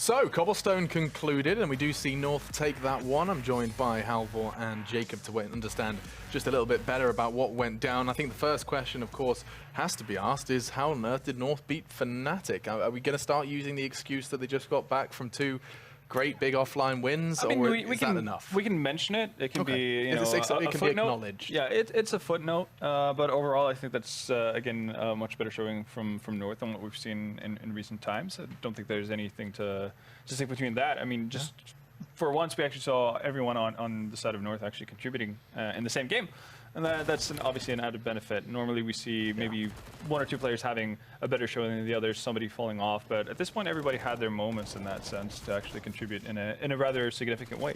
So, Cobblestone concluded, and we do see North take that one. I'm joined by Halvor and Jacob to understand just a little bit better about what went down. I think the first question, of course, has to be asked is how on earth did North beat Fnatic? Are we going to start using the excuse that they just got back from two great big offline wins, or is that enough? We can mention it. It can be, you know, it can footnote. be acknowledged. Yeah, it's a footnote. But overall, I think that's again a much better showing from North than what we've seen in recent times. I don't think there's anything to stick between that. I mean, just for once, we actually saw everyone on the side of North actually contributing in the same game. And that's obviously an added benefit. Normally we see maybe one or two players having a better show than the others, somebody falling off. But at this point, everybody had their moments in that sense to actually contribute in a rather significant way.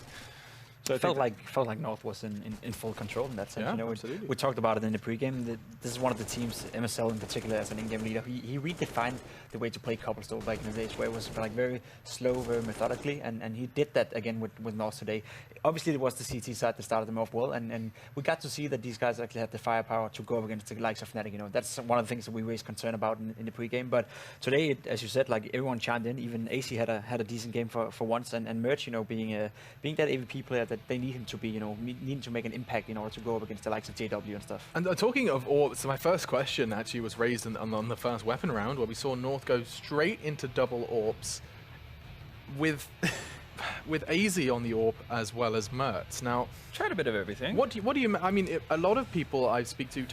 So it felt like North was in full control in that sense. Yeah, you know, absolutely. We talked about it in the pregame. This is one of the teams, MSL in particular, as an in-game leader. He redefined the way to play Cobblestone back in the days, where it was like very slow, very methodically, and he did that again with North today. Obviously, it was the CT side that started them off well, and we got to see that these guys actually had the firepower to go up against the likes of Fnatic. You know, that's one of the things that we raised concern about in the pregame. But today, as you said, like everyone chimed in. Even AC had a decent game for once, and Merch, you know, being that AVP player that they need him to be, you know, needing to make an impact in order to go up against the likes of JW and stuff. And talking of orbs, so my first question actually was raised on the first weapon round, where we saw North go straight into double orbs with AZ on the AWP as well as Mertz. Now, tried a bit of everything. What do you? I mean, a lot of people I speak to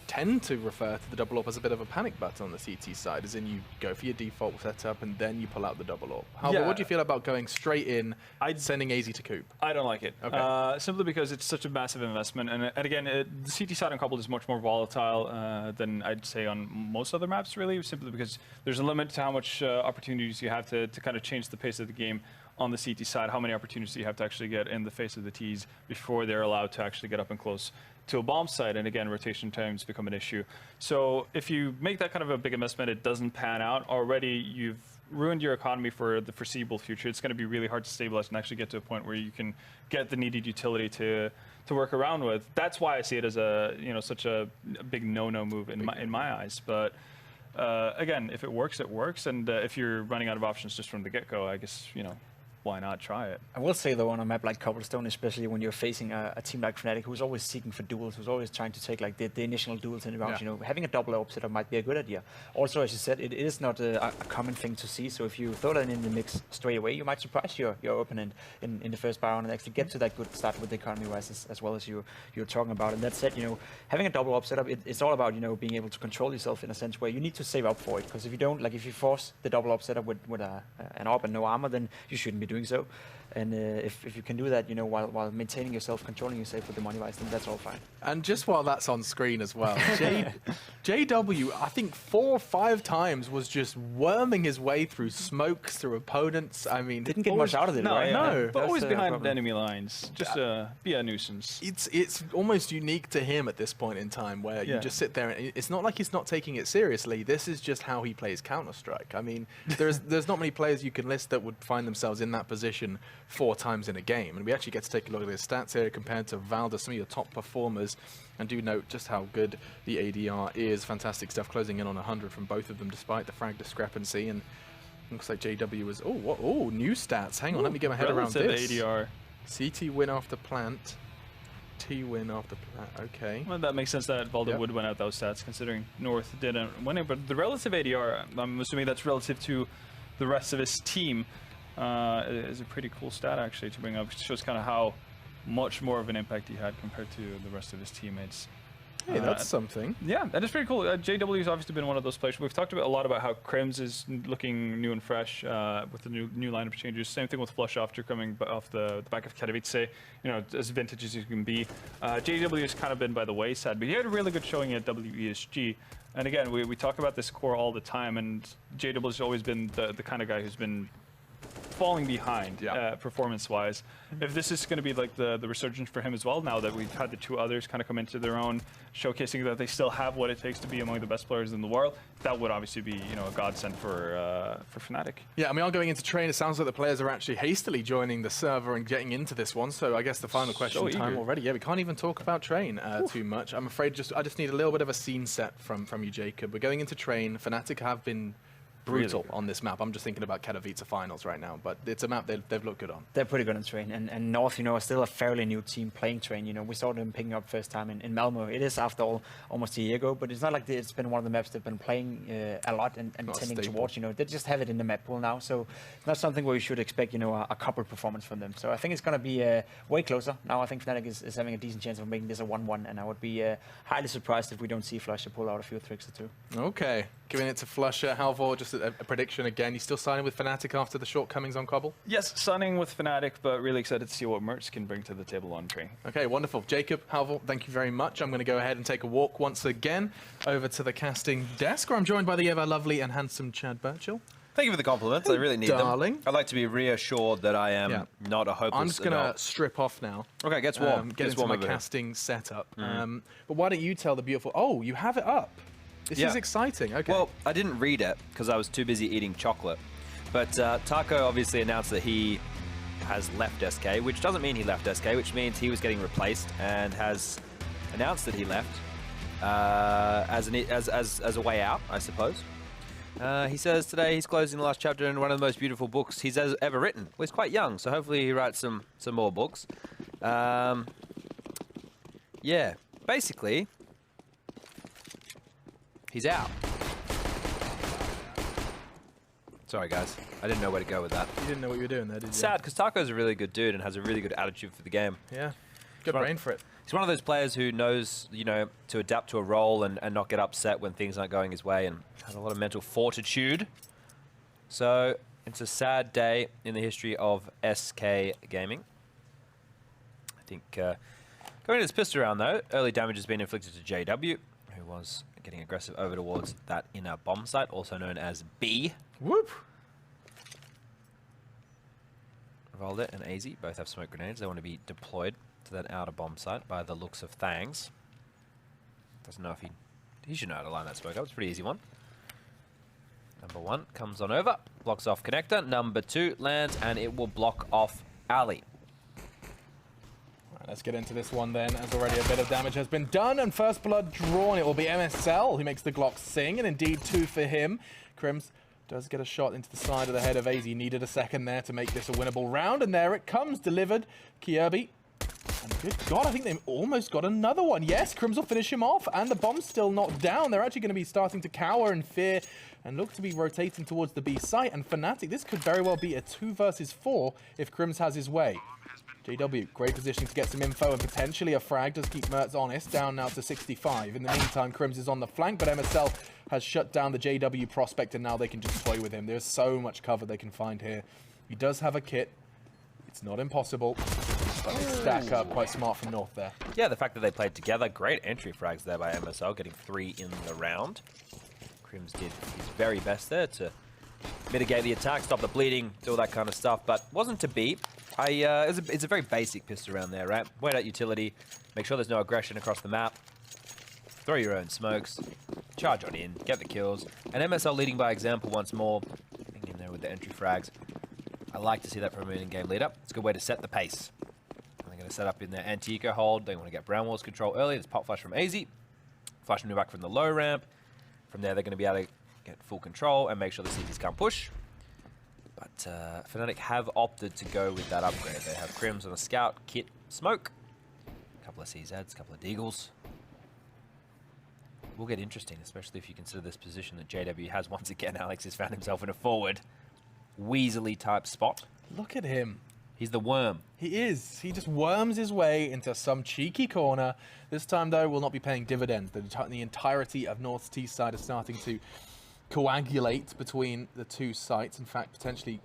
tend to refer to the double AWP as a bit of a panic button on the CT side, as in you go for your default setup and then you pull out the double AWP. What do you feel about going straight in, sending AZ to Coop? I don't like it. Okay. Simply because it's such a massive investment, and again, the CT side on Cobble is much more volatile than I'd say on most other maps, really, simply because there's a limit to how much opportunities you have to kind of change the pace of the game on the CT side, how many opportunities do you have to actually get in the face of the Ts before they're allowed to actually get up and close to a bomb site, and again, rotation times become an issue. So if you make that kind of a big investment, it doesn't pan out, already you've ruined your economy for the foreseeable future. It's going to be really hard to stabilize and actually get to a point where you can get the needed utility to work around with. That's why I see it as such a big no-no move in my eyes. But again, if it works, it works, and if you're running out of options just from the get-go, I guess, you know, why not try it? I will say, though, on a map like Cobblestone, especially when you're facing a team like Fnatic, who's always seeking for duels, who's always trying to take like the initial duels in the round, you know, having a double AWP setup might be a good idea. Also, as you said, it is not a common thing to see, so if you throw that in the mix straight away, you might surprise your opponent in the first round and actually get to that good start with the economy rise as well as you're talking about. And that said, you know, having a double AWP setup, it's all about, you know, being able to control yourself in a sense where you need to save up for it, because if you don't, like if you force the double AWP setup with an AWP and no armor, then you shouldn't be doing so. And if you can do that, you know, while maintaining yourself, controlling yourself with the money wise, then that's all fine. And just while that's on screen as well, JW, I think 4 or 5 times was just worming his way through smokes, through opponents. I mean, didn't get much out of it, right? No, but always behind enemy lines, just be a nuisance. It's almost unique to him at this point in time, where you just sit there and it's not like he's not taking it seriously. This is just how he plays Counter-Strike. I mean, there's not many players you can list that would find themselves in that position 4 times in a game, and we actually get to take a look at his stats here compared to Valda, some of your top performers, and do note just how good the ADR is. Fantastic stuff, closing in on 100 from both of them despite the frag discrepancy, and looks like JW was new stats. Hang on, let me get my head around this. ADR. CT win after plant, T win after plant. Okay. Well, that makes sense that Valda would win out those stats, considering North didn't win it. But the relative ADR, I'm assuming that's relative to the rest of his team. Is a pretty cool stat actually to bring up. It shows kind of how much more of an impact he had compared to the rest of his teammates. Hey, that's something. Yeah, that is pretty cool. JW has obviously been one of those players. We've talked a lot about how Crims is looking new and fresh with the new lineup changes. Same thing with Flush after coming off the back of Katowice. You know, as vintage as you can be. JW has kind of been by the wayside, but he had a really good showing at WESG. And again, we talk about this core all the time, and JW has always been the kind of guy who's been falling behind performance-wise. If this is going to be like the resurgence for him as well, now that we've had the 2 others kind of come into their own, showcasing that they still have what it takes to be among the best players in the world, that would obviously be, you know, a godsend for Fnatic. Yeah, I mean, going into train, it sounds like the players are actually hastily joining the server and getting into this one. So I guess the final question time already. Yeah, we can't even talk about train too much. I'm afraid I just need a little bit of a scene set from you, Jacob. We're going into train. Fnatic have been brutal Really? on this map. I'm just thinking about Katowice finals right now, but it's a map they've looked good on. They're pretty good on Train, and North, are still a fairly new team playing Train. We saw them picking up first time in Malmo. It is, after all, almost a year ago, but it's not like it's been one of the maps they've been playing a lot and tending towards. They just have it in the map pool now, so it's not something where we should expect, a couple performance from them. So I think it's going to be way closer. Now I think Fnatic is having a decent chance of making this a 1-1, and I would be highly surprised if we don't see Flusher pull out a few tricks or two. Okay, giving it to Flusher. Halvor, just a prediction again. You still signing with Fnatic after the shortcomings on Cobble? Yes, signing with Fnatic, but really excited to see what Mertz can bring to the table on Train. Okay, wonderful. Jacob, Halvor, thank you very much. I'm going to go ahead and take a walk once again over to the casting desk, where I'm joined by the ever lovely and handsome Chad Birchall. Thank you for the compliments. I really need darling. them. I'd like to be reassured that I am not a hopeless I'm just going to strip off now. Okay, gets warm. Get into my casting setup. But why don't you tell the beautiful... Oh, you have it up. This is exciting. Okay. Well, I didn't read it because I was too busy eating chocolate. But Taco obviously announced that he has left SK, which doesn't mean he left SK, which means he was getting replaced, and has announced that he left as a way out, I suppose. He says today he's closing the last chapter in one of the most beautiful books he's ever written. Well, he's quite young, so hopefully he writes some more books. Yeah, basically, he's out. Sorry, guys. I didn't know where to go with that. You didn't know what you were doing there, did you? Sad, because Taco's a really good dude and has a really good attitude for the game. Yeah. Good brain for it. He's one of those players who knows, to adapt to a role and not get upset when things aren't going his way, and has a lot of mental fortitude. So it's a sad day in the history of SK Gaming. I think going into this pistol round, though, early damage has been inflicted to JW, who was getting aggressive over towards that inner bomb site, also known as B. Whoop! Volda and AZ both have smoke grenades. They want to be deployed to that outer bomb site by the looks of Thangs. Doesn't know if he should know how to line that smoke up. It's a pretty easy one. Number 1 comes on over, blocks off connector. Number 2 lands, and it will block off alley. Let's get into this one then, as already a bit of damage has been done, and first blood drawn. It will be MSL who makes the Glock sing, and indeed 2 for him. Crims does get a shot into the side of the head of AZ. Needed a second there to make this a winnable round, and there it comes, delivered. Kirby. And good God, I think they almost got another one. Yes, Crims will finish him off, and the bomb's still not down. They're actually going to be starting to cower in fear and look to be rotating towards the B site. And Fnatic, this could very well be a 2 versus 4 if Crims has his way. JW, great positioning to get some info and potentially a frag. Does keep Mertz honest, down now to 65. In the meantime, Crims is on the flank, but MSL has shut down the JW prospect, and now they can just toy with him. There's so much cover they can find here. He does have a kit. It's not impossible, but they stack up quite smart from North there. Yeah, the fact that they played together, great entry frags there by MSL, getting 3 in the round. Crims did his very best there to mitigate the attack, stop the bleeding, do all that kind of stuff, but wasn't to be. It's a very basic pistol round there, right? Wait out utility, make sure there's no aggression across the map, throw your own smokes, charge on in, get the kills, and MSL leading by example once more, getting in there with the entry frags. I like to see that from an in-game lead up. It's a good way to set the pace. And they're going to set up in their anti-eco hold. They want to get Brown Wall's control early. There's pop flash from AZ. Flash move back from the low ramp. From there, they're going to be able to get full control and make sure the CTs can't push. But Fnatic have opted to go with that upgrade. They have Crims on a scout, kit, smoke. A couple of CZs, a couple of Deagles. Will get interesting, especially if you consider this position that JW has. Once again, Alex has found himself in a forward Weasley type spot. Look at him. He's the worm. He is. He just worms his way into some cheeky corner. This time, though, will not be paying dividends. The entirety of North's T side is starting to coagulate between the two sites. In fact, potentially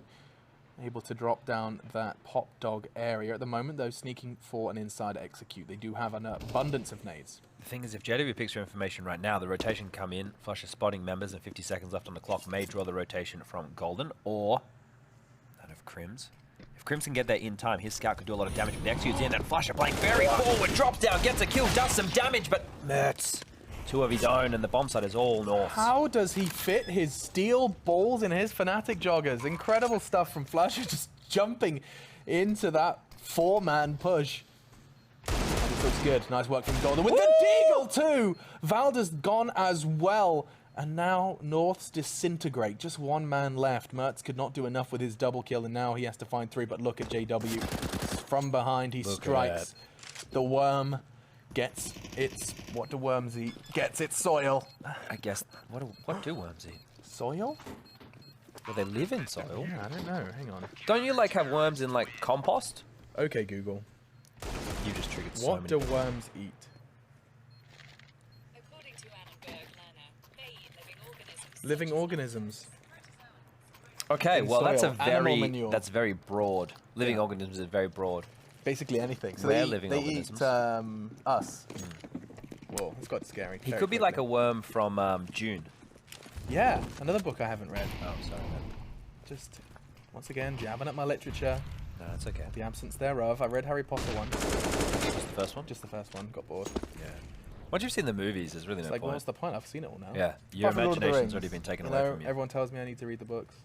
able to drop down that pop dog area. At the moment, though, sneaking for an inside execute. They do have an abundance of nades. The thing is, if JW picks your information right now, the rotation come in, Flush is spotting members, and 50 seconds left on the clock may draw the rotation from Golden or that of Crims. If Crims can get there in time, his scout could do a lot of damage. But the execute's in, and Flusher playing very forward, drops down, gets a kill, does some damage, but Mertz, 2 of his own, and the bomb site is all North. How does he fit his steel balls in his Fnatic joggers? Incredible stuff from Flusher, just jumping into that 4-man push. This looks good. Nice work from Golden with the Deagle too. Valda's gone as well. And now North's disintegrate. Just one man left. Mertz could not do enough with his double kill, and now he has to find 3. But look at JW. From behind, he strikes. The worm gets its... What do worms eat? Gets its soil. I guess... What do worms eat? Soil? Well, they live in soil. Yeah, I don't know. Hang on. Don't you, like, have worms in, like, compost? Okay, Google. You just triggered so many. What do worms eat? Living organisms. Okay, in well, soil. that's very broad. Living Yeah. organisms is very broad. Basically anything. So Rare they living eat organisms. us. Whoa, it's got scary. He Very could be like a quickly. worm from June. Yeah, another book I haven't read. Oh, sorry, man. Just, once again, jabbing at my literature. No, it's okay. The absence thereof. I read Harry Potter once. Just the first one? Just the first one. Got bored. Yeah. Once you've seen the movies, there's really It's no like, point. what's the point? I've seen it all now. Yeah, your Apart from Lord of the imagination's Rings. already been taken You away know, from you. everyone tells me I need to read the books.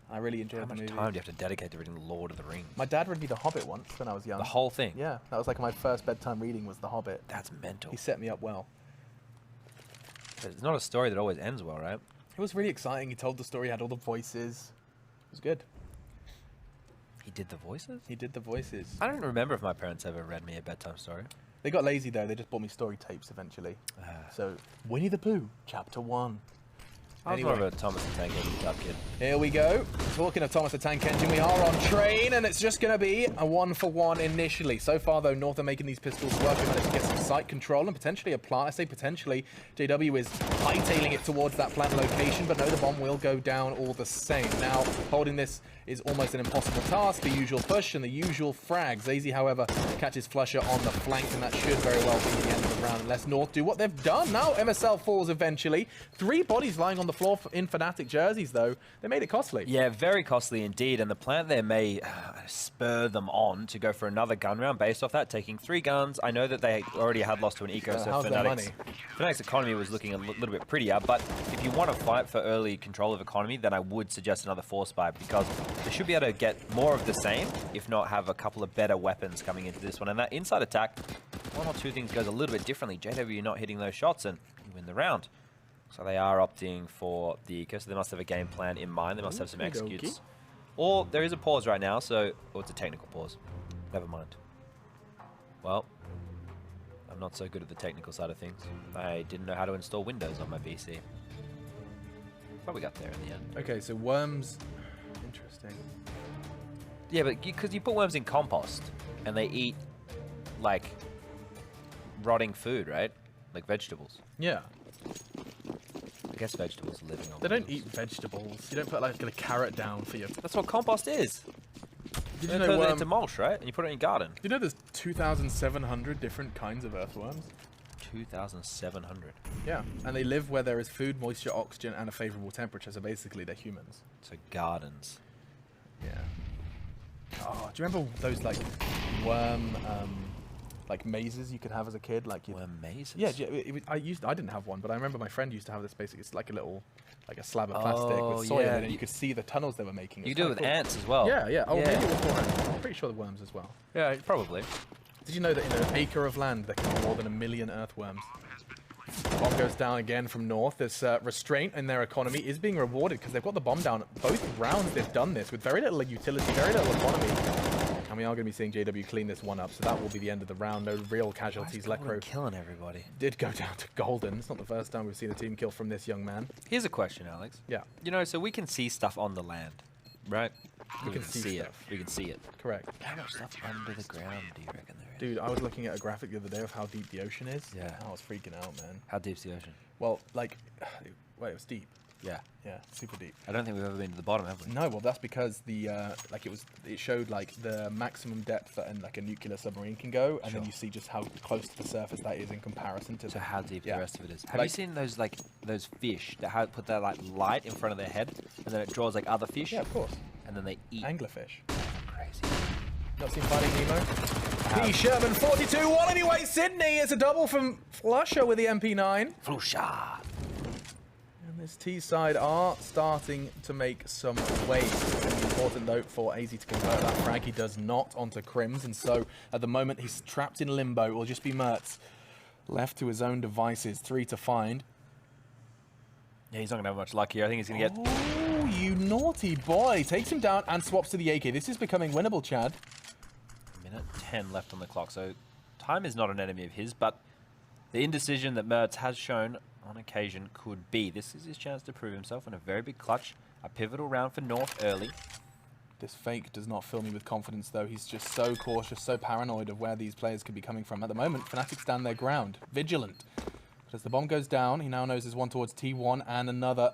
I really enjoyed How the much movie. time do you have to dedicate to reading Lord of the Rings? My dad read me The Hobbit once when I was young. The whole thing? Yeah, that was like my first bedtime reading was The Hobbit. That's mental. He set me up well. It's not a story that always ends well, right? It was really exciting. He told the story, had all the voices. It was good. He did the voices? He did the voices. I don't remember if my parents ever read me a bedtime story. They got lazy though. They just bought me story tapes eventually. So, Winnie the Pooh, Chapter 1. I was Anyway. more of a Thomas the Tank Engine type kid. Here we go. Talking of Thomas the Tank Engine, we are on train, and it's just going to be a 1-for-1 initially. So far, though, North are making these pistols work. They managed to get some site control and potentially a plant. I say potentially. JW is hightailing it towards that plant location, but no, the bomb will go down all the same. Now, holding this is almost an impossible task. The usual push and the usual frag. Zazy, however, catches Flusher on the flank, and that should very well be the end of the round unless North do what they've done. Now, MSL falls eventually. 3 bodies lying on the floor in Fnatic jerseys, though. They made it costly. Yeah, very costly indeed, and the plant there may spur them on to go for another gun round based off that, taking 3 guns. I know that they already had lost to an eco, so how's their Fnatic's economy was looking a little bit prettier, but if you want to fight for early control of economy, then I would suggest another force buy, because they should be able to get more of the same, if not have a couple of better weapons coming into this one. And that inside attack, 1 or 2 things goes a little bit differently. JW not hitting those shots, and you win the round. So they are opting for the eco, so they must have a game plan in mind. They must have some executes. Or there is a pause right now, so... Oh, it's a technical pause. Never mind. Well, I'm not so good at the technical side of things. I didn't know how to install Windows on my PC. But we got there in the end. Okay, so worms. Interesting. Yeah, but because you put worms in compost, and they eat, like, rotting food, right? Like vegetables. Yeah. I guess vegetables are living on. They don't eat vegetables. You don't put like a carrot down for your... That's what compost is. Did You you turn know, it into mulch, right? And you put it in your garden. you know there's 2,700 different kinds of earthworms? 2,700. Yeah. And they live where there is food, moisture, oxygen, and a favorable temperature. So basically, they're humans. So gardens. Yeah. Oh, do you remember those like worm, like mazes you could have as a kid? Like Worm mazes? Yeah, I didn't have one, but I remember my friend used to have this. Basically, it's like a little, like a slab of plastic Oh, with soil yeah. in it, and you could see the tunnels they were making. You It's do it kinda with cool. ants as well. Yeah, yeah. Oh, Yeah. maybe it was more ants. I'm pretty sure the worms as well. Yeah, probably. Did you know that in an acre of land there can be more than 1 million earthworms? Bomb goes down again from North. This restraint in their economy is being rewarded because they've got the bomb down. Both rounds they've done this with very little utility, very little economy. And we are going to be seeing JW clean this one up, so that will be the end of the round. No real casualties. Lekro killing everybody. did go down to golden. It's not the first time we've seen a team kill from this young man. Here's a question, Alex. Yeah, You know, so we can see stuff on the land, right? You We can see it. stuff. We can see it. correct. How much stuff under the ground do you reckon there is? Dude, I was looking at a graphic the other day of how deep the ocean is. Yeah. I was freaking out, man. How deep's the ocean? Well, like, wait, it was deep. Yeah. Yeah, super deep. I don't think we've ever been to the bottom, have we? No, well, that's because the it showed like the maximum depth that like a nuclear submarine can go, and then Sure. you see just how close to the surface that is in comparison to. So how deep Yeah. the rest of it is. Have you Like- seen those those fish that put that like light in front of their head, and then it draws like other fish, Yeah, of course. and then they eat? Anglerfish. Crazy. Not seen Finding Nemo? P. Sherman 42-1 anyway. Sydney is a double from Flusher with the MP9. Flusha. And this T side are starting to make some waves. An important note for AZ to convert that frag. He does not onto Crims, and so at the moment he's trapped in limbo. It will just be Mertz left to his own devices. 3 to find. Yeah, he's not going to have much luck here. I think he's going to get... Oh, you naughty boy. Takes him down and swaps to the AK. This is becoming winnable, Chad. Minute 10 left on the clock, so time is not an enemy of his, but the indecision that Mertz has shown on occasion could be. This is his chance to prove himself in a very big clutch. A pivotal round for North early. This fake does not fill me with confidence, though. He's just so cautious, so paranoid of where these players could be coming from. At the moment, Fnatic stand their ground, vigilant. But as the bomb goes down, he now knows there's one towards T1 and another.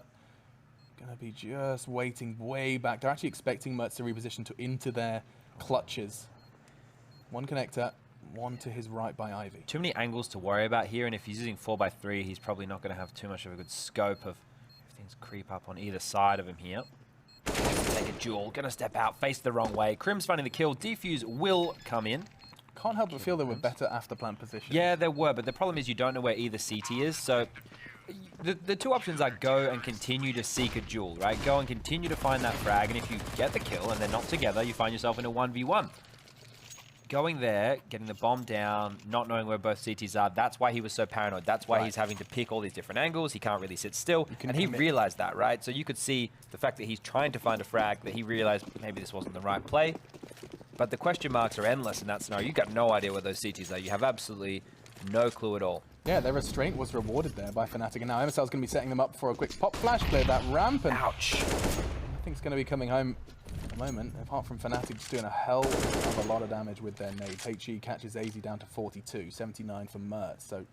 Gonna be just waiting way back. They're actually expecting Mertz to reposition into their clutches. One connector, one to his right by Ivy. Too many angles to worry about here, and if he's using 4x3, he's probably not going to have too much of a good scope of things creep up on either side of him here. Take a duel, gonna step out, face the wrong way. Crim's finding the kill, defuse will come in. Can't help but feel there were better after plant positions. Yeah, there were, but the problem is you don't know where either CT is, so the two options are go and continue to seek a duel, right? Go and continue to find that frag, and if you get the kill and they're not together, you find yourself in a 1v1. Going there, getting the bomb down, not knowing where both CTs are, that's why he was so paranoid. That's why he's having to pick all these different angles. He can't really sit still. And he realized that, right? So you could see the fact that he's trying to find a frag, that he realized maybe this wasn't the right play. But the question marks are endless in that scenario. You've got no idea where those CTs are. You have absolutely no clue at all. Yeah, their restraint was rewarded there by Fnatic. And now MSL's going to be setting them up for a quick pop flash, clear that ramp. And ouch. Nothing's going to be coming home at the moment, apart from Fnatic just doing a hell of a lot of damage with their nades. HE catches AZ down to 42, 79 for Mertz. So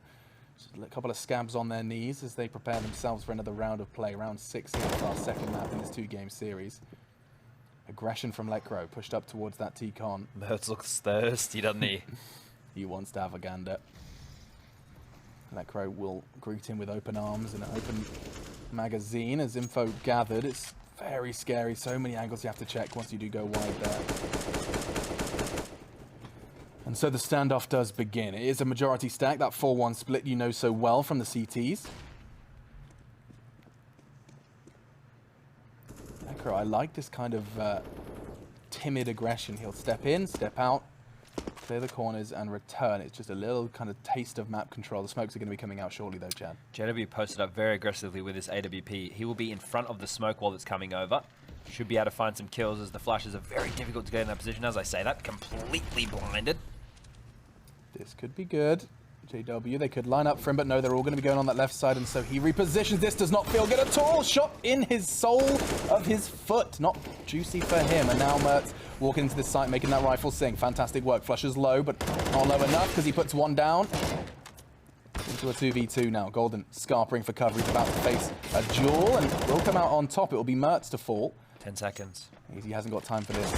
just a couple of scabs on their knees as they prepare themselves for another round of play. Round 6 here of our second map in this 2-game series. Aggression from Lekro, pushed up towards that T-Con. Mertz looks thirsty, doesn't he? He wants to have a gander. Lekro will greet him with open arms and an open magazine. As info gathered, it's very scary. So many angles you have to check once you do go wide there. And so the standoff does begin. It is a majority stack, that 4-1 split you know so well from the CTs. Lekro, I like this kind of timid aggression. He'll step in, step out, clear the corners and return. It's just a little kind of taste of map control. The smokes are going to be coming out shortly though, Chad. JW posted up very aggressively with his AWP. He will be in front of the smoke wall that's coming over. Should be able to find some kills as the flashes are very difficult to get in that position. As I say that, completely blinded. This could be good. JW, they could line up for him, but no, they're all going to be going on that left side, and so he repositions. This does not feel good at all. Shot in his sole of his foot. Not juicy for him. And now Mertz walking into this site, making that rifle sing. Fantastic work. Flushes low, but not low enough because he puts one down. Into a 2v2 now. Golden scarpering for cover. He's about to face a duel, and will come out on top. It will be Mertz to fall. 10 seconds. He hasn't got time for this.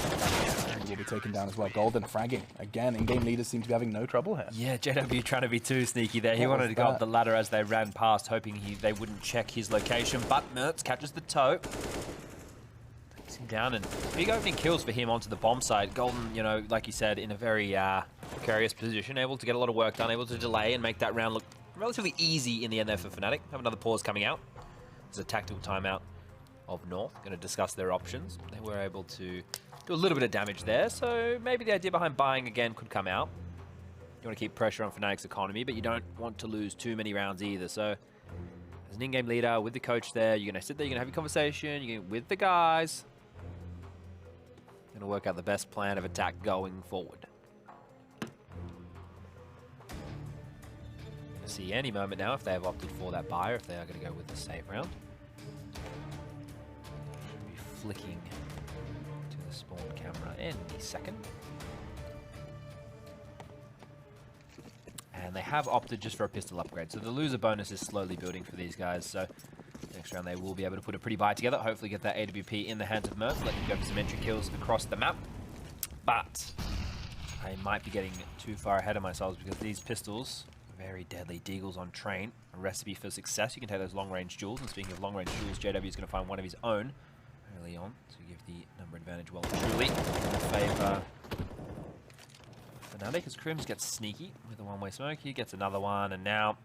He will be taken down as well. Golden fragging. Again, in-game leaders seem to be having no trouble here. Yeah, JW trying to be too sneaky there. He wanted to go up the ladder as they ran past, hoping they wouldn't check his location. But Mertz catches the toe. Takes him down, and big opening kills for him onto the bomb site. Golden, you know, like you said, in a very precarious position, able to get a lot of work done, able to delay and make that round look relatively easy in the end there for Fnatic. Have another pause coming out. There's a tactical timeout of North. Going to discuss their options. They were able to do a little bit of damage there, so maybe the idea behind buying again could come out. You want to keep pressure on Fnatic's economy, but you don't want to lose too many rounds either. So as an in-game leader with the coach there, you're going to sit there, you're going to have your conversation, you're going with the guys. Going to work out the best plan of attack going forward. We'll see any moment now if they have opted for that buy or if they are going to go with the save round. Should be flicking to the spawn camera any second. And they have opted just for a pistol upgrade. So the loser bonus is slowly building for these guys. So next round they will be able to put a pretty buy together. Hopefully get that AWP in the hands of Mertz. Let them go for some entry kills across the map. But I might be getting too far ahead of myself because these pistols, very deadly. Deagles on train. A recipe for success. You can take those long-range duels. And speaking of long-range duels, JW is going to find one of his own early on to give the number advantage well truly in favor Fnatic, as Crims gets sneaky with a one-way smoke. He gets another one, and now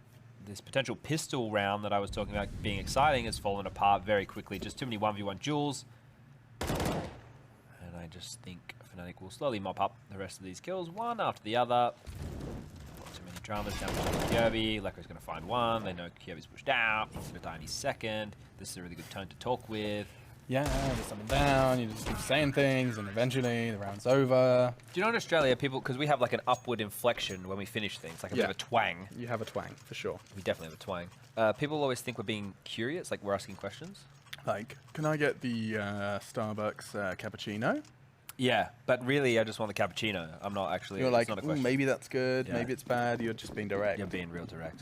this potential pistol round that I was talking about being exciting has fallen apart very quickly. Just too many 1v1 duels. And I just think Fnatic will slowly mop up the rest of these kills, one after the other. Not too many Drama's down to Kirby. Lecco's going to find one. They know Kirby's pushed out. He's going to die any second. This is a really good tone to talk with. Yeah, just up and down. You just keep saying things, and eventually the round's over. Do you know in Australia, people, because we have like an upward inflection when we finish things, like a bit of a twang. You have a twang, for sure. We definitely have a twang. People always think we're being curious, like we're asking questions. Like, can I get the Starbucks cappuccino? Yeah, but really, I just want the cappuccino. I'm not actually. You're like, it's not a question. maybe that's good, Yeah. maybe it's bad. You're just being direct. You're being real direct.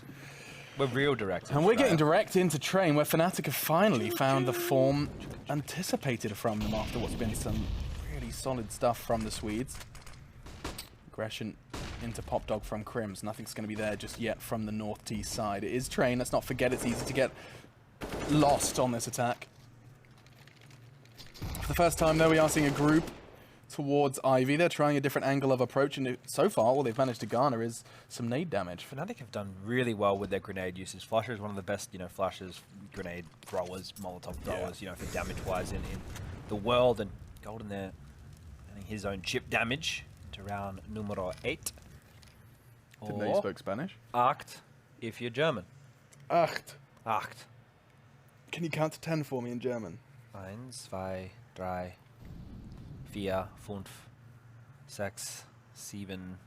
We're real direct. And we're getting direct into Train, where Fnatic have finally found the form anticipated from them after what's been some really solid stuff from the Swedes. Aggression into Pop Dog from Crims. Nothing's going to be there just yet from the North T side. It is Train. Let's not forget it's easy to get lost on this attack. For the first time, though, we are seeing a group towards Ivy. They're trying a different angle of approach, and so far all they've managed to garner is some nade damage. Fnatic have done really well with their grenade uses. Flusher is one of the best, flashes, grenade throwers, Molotov throwers, for damage-wise in the world. And Golden there, getting his own chip damage to round numero 8. Didn't know you spoke Spanish. Acht, if you're German. Acht. Acht. Can you count to 10 for me in German? 1, 2, 3, 4, 5, 6, 7,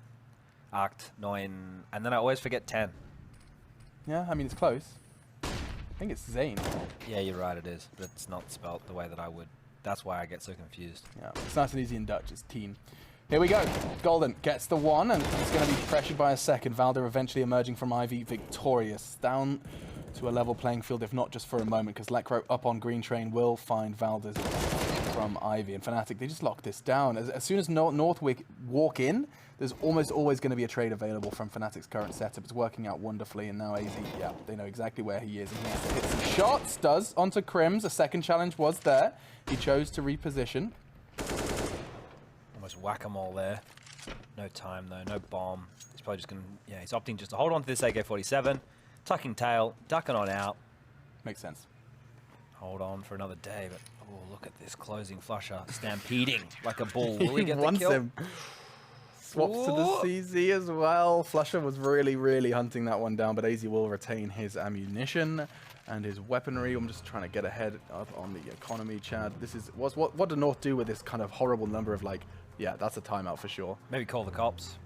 8, 9, and then I always forget 10. Yeah, I mean, it's close. I think it's Zane. Yeah, you're right, it is. But it's not spelt the way that I would. That's why I get so confused. Yeah, it's nice and easy in Dutch. It's teen. Here we go. Golden gets the one, and he's going to be pressured by a second. Valder eventually emerging from Ivy victorious. Down to a level playing field, if not just for a moment, because Lecro up on Green Train will find Valder's from Ivy. And Fnatic, they just lock this down. As soon as Northwick walk in, there's almost always going to be a trade available from Fnatic's current setup. It's working out wonderfully, and now AZ, yeah, they know exactly where he is. And he has to hit some shots. Does onto Crims. A second challenge was there. He chose to reposition. Almost whack-a-mole there. No time, though. No bomb. He's probably just going to... Yeah, he's opting just to hold on to this AK-47. Tucking tail. Ducking on out. Makes sense. Hold on for another day, but... Oh, look at this closing Flusher. Stampeding like a bull. Will he get the wants kill? him. Swaps to the CZ as well. Flusher was really, really hunting that one down, but AZ will retain his ammunition and his weaponry. I'm just trying to get ahead up on the economy, Chad. This is what do North do with this kind of horrible number of, like, yeah, that's a timeout for sure. Maybe call the cops.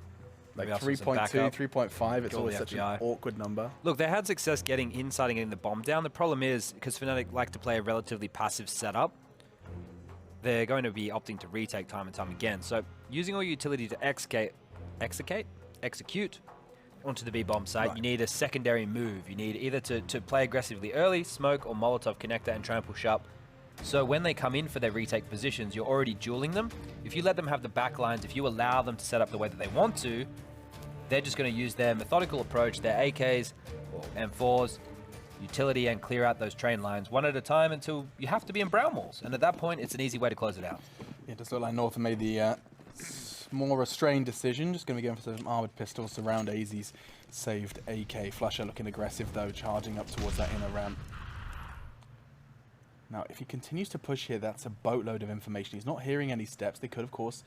Like 3.2, 3.5, it's always such an awkward number. Look, they had success getting inside and getting the bomb down. The problem is, because Fnatic like to play a relatively passive setup, they're going to be opting to retake time and time again. So using all your utility to execute onto the B-bomb site, right. You need a secondary move. You need either to play aggressively early, smoke, or Molotov connector and try and push up. So when they come in for their retake positions, you're already dueling them. If you let them have the back lines, if you allow them to set up the way that they want to, they're just going to use their methodical approach, their AKs or M4s, utility, and clear out those train lines one at a time until you have to be in brown walls. And at that point, it's an easy way to close it out. Yeah, it does look like North made the more restrained decision. Just going to be going for some armored pistols to round AZ's saved AK. Flusher looking aggressive, though, charging up towards that inner ramp. Now, if he continues to push here, that's a boatload of information. He's not hearing any steps. They could, of course,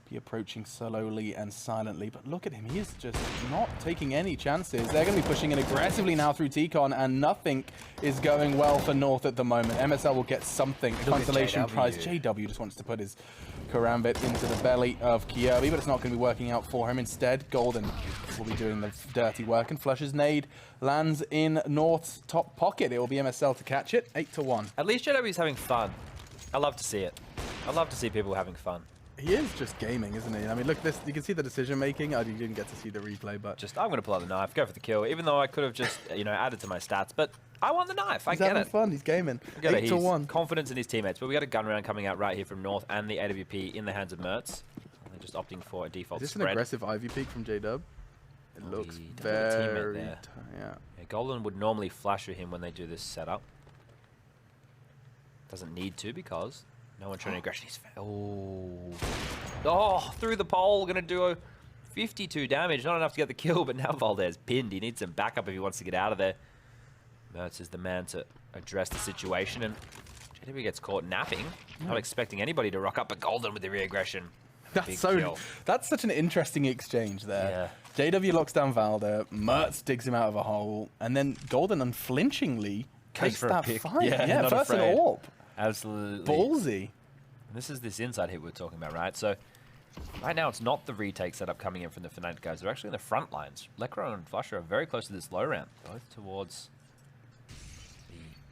be approaching slowly and silently. But look at him. He is just not taking any chances. They're going to be pushing in aggressively now through T-Con, and nothing is going well for North at the moment. MSL will get something. A consolation prize. JW just wants to put his Karambit into the belly of Kirby, but it's not going to be working out for him. Instead, Golden will be doing the dirty work, and Flusher's nade lands in North's top pocket. It will be MSL to catch it, 8-1. At least JW's having fun. I love to see it. I love to see people having fun. He is just gaming, isn't he? I mean, look, this, you can see the decision making. You didn't get to see the replay, but just I'm going to pull out the knife, go for the kill, even though I could have just added to my stats. But I want the knife. I get it. He's having fun. He's gaming. 8-1. Confidence in his teammates. But we got a gun round coming out right here from North, and the AWP in the hands of Mertz. They're just opting for a default spread. Is this spread. an aggressive Ivy peek from JW? It looks very yeah. Golden would normally flash at him when they do this setup. Doesn't need to because no one showing aggression. He's through the pole, gonna do a 52 damage. Not enough to get the kill, but now Valdez pinned. He needs some backup if he wants to get out of there. Mertz is the man to address the situation, and JW gets caught napping. Not expecting anybody to rock up, but Golden with the re-aggression. That's such an interesting exchange there. Yeah. JW locks down Valder, Mertz digs him out of a hole, and then Golden unflinchingly takes for a that pick. fight. Yeah, not first afraid. an AWP. Absolutely. Ballsy. This is this inside hit we're talking about, right? So right now it's not the retake setup coming in from the Fnatic guys. They're actually in the front lines. Lekr and Flusher are very close to this low ramp, both towards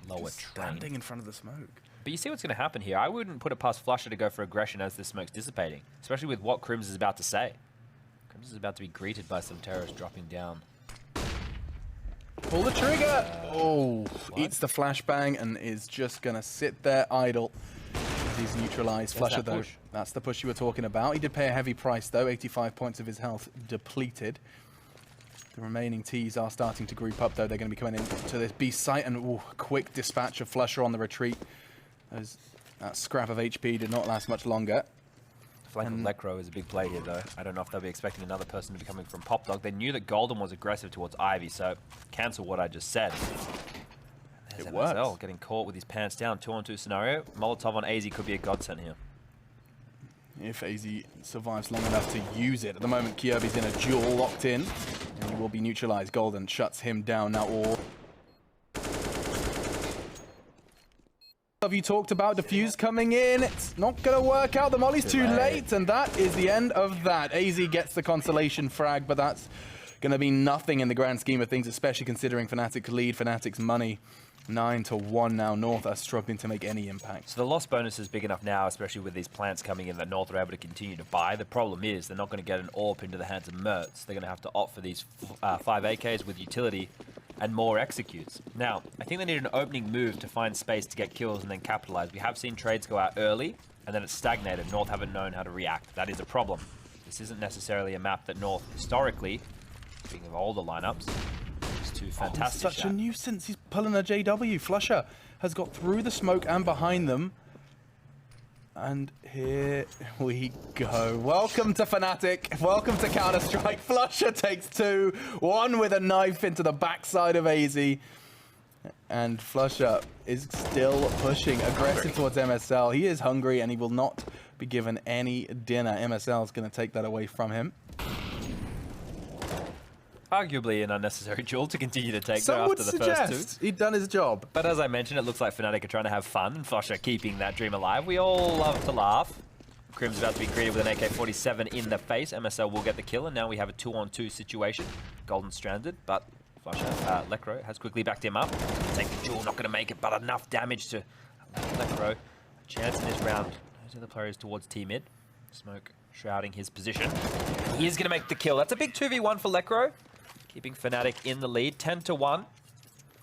the lower train. Standing in front of the smoke. But you see what's going to happen here. I wouldn't put it past Flusher to go for aggression as this smoke's dissipating, especially with what Crims is about to say. Crims is about to be greeted by some terrorists dropping down. Pull the trigger! Eats the flashbang and is just going to sit there idle. He's neutralized. Flusher, though. Push. That's the push you were talking about. He did pay a heavy price, though. 85 points of his health depleted. The remaining Ts are starting to group up, though. They're going to be coming into this B site, and quick dispatch of Flusher on the retreat. That scrap of HP did not last much longer. Flank with Lekr is a big play here, though. I don't know if they'll be expecting another person to be coming from Pop Dog. They knew that Golden was aggressive towards Ivy, so cancel what I just said. There's It MSL works. getting caught with his pants down. 2-on-2 scenario. Molotov on AZ could be a godsend here. If AZ survives long enough to use it. At the moment, Kyobi's in a duel locked in, and he will be neutralized. Golden shuts him down now. All have you talked about defuse coming in? It's not going to work out. The molly's too late, and that is the end of that. AZ gets the consolation frag, but that's going to be nothing in the grand scheme of things, especially considering Fnatic lead. Fnatic's money 9-1 now. North are struggling to make any impact. So the loss bonus is big enough now, especially with these plants coming in, that North are able to continue to buy. The problem is they're not going to get an AWP into the hands of Mertz. They're going to have to opt for these 5 AKs with utility and more executes. Now, I think they need an opening move to find space to get kills and then capitalize. We have seen trades go out early, and then it's stagnated. North haven't known how to react. That is a problem. This isn't necessarily a map that North, historically, speaking of older lineups, is too fantastic. Such a nuisance. He's pulling a JW. Flusher has got through the smoke and behind them. And here we go. Welcome to Fnatic. Welcome to Counter-Strike. Flusher takes 2. 1 with a knife into the backside of AZ. And Flusher is still pushing aggressive towards MSL. He is hungry and he will not be given any dinner. MSL is going to take that away from him. Arguably an unnecessary duel to continue to take Some there would after the first 2. suggest he'd done his job. But as I mentioned, it looks like Fnatic are trying to have fun, and Flusher keeping that dream alive. We all love to laugh. Crim's about to be greeted with an AK-47 in the face. MSL will get the kill, and now we have a 2-on-2 situation. Golden stranded, but Flusher, Lekr has quickly backed him up. Take the duel, not going to make it, but enough damage to Lekr. A chance in this round. Those are the players towards T-mid. Smoke shrouding his position. He is going to make the kill. That's a big 2v1 for Lekr. Keeping Fnatic in the lead, 10-1.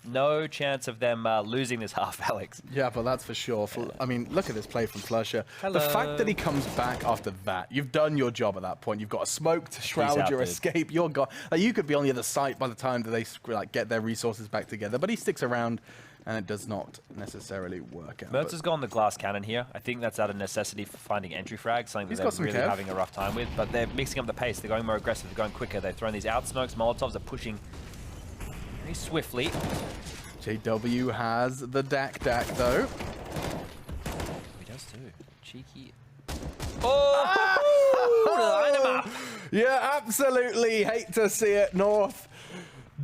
No chance of them losing this half, Alex. Yeah, but that's for sure. I mean, look at this play from Flusher. Hello. The fact that he comes back after that, you've done your job at that point. You've got a smoke to shroud your escape. You're gone. Like, you could be on the other side by the time that they get their resources back together. But he sticks around, and it does not necessarily work out. Mertz has gone the glass cannon here. I think that's out of necessity for finding entry frags, something that they're really having a rough time with. But they're mixing up the pace. They're going more aggressive. They're going quicker. They're throwing these out smokes. Molotovs are pushing very swiftly. JW has the Dak though. He does too. Cheeky. Oh! Line him up. Yeah, absolutely. Hate to see it. North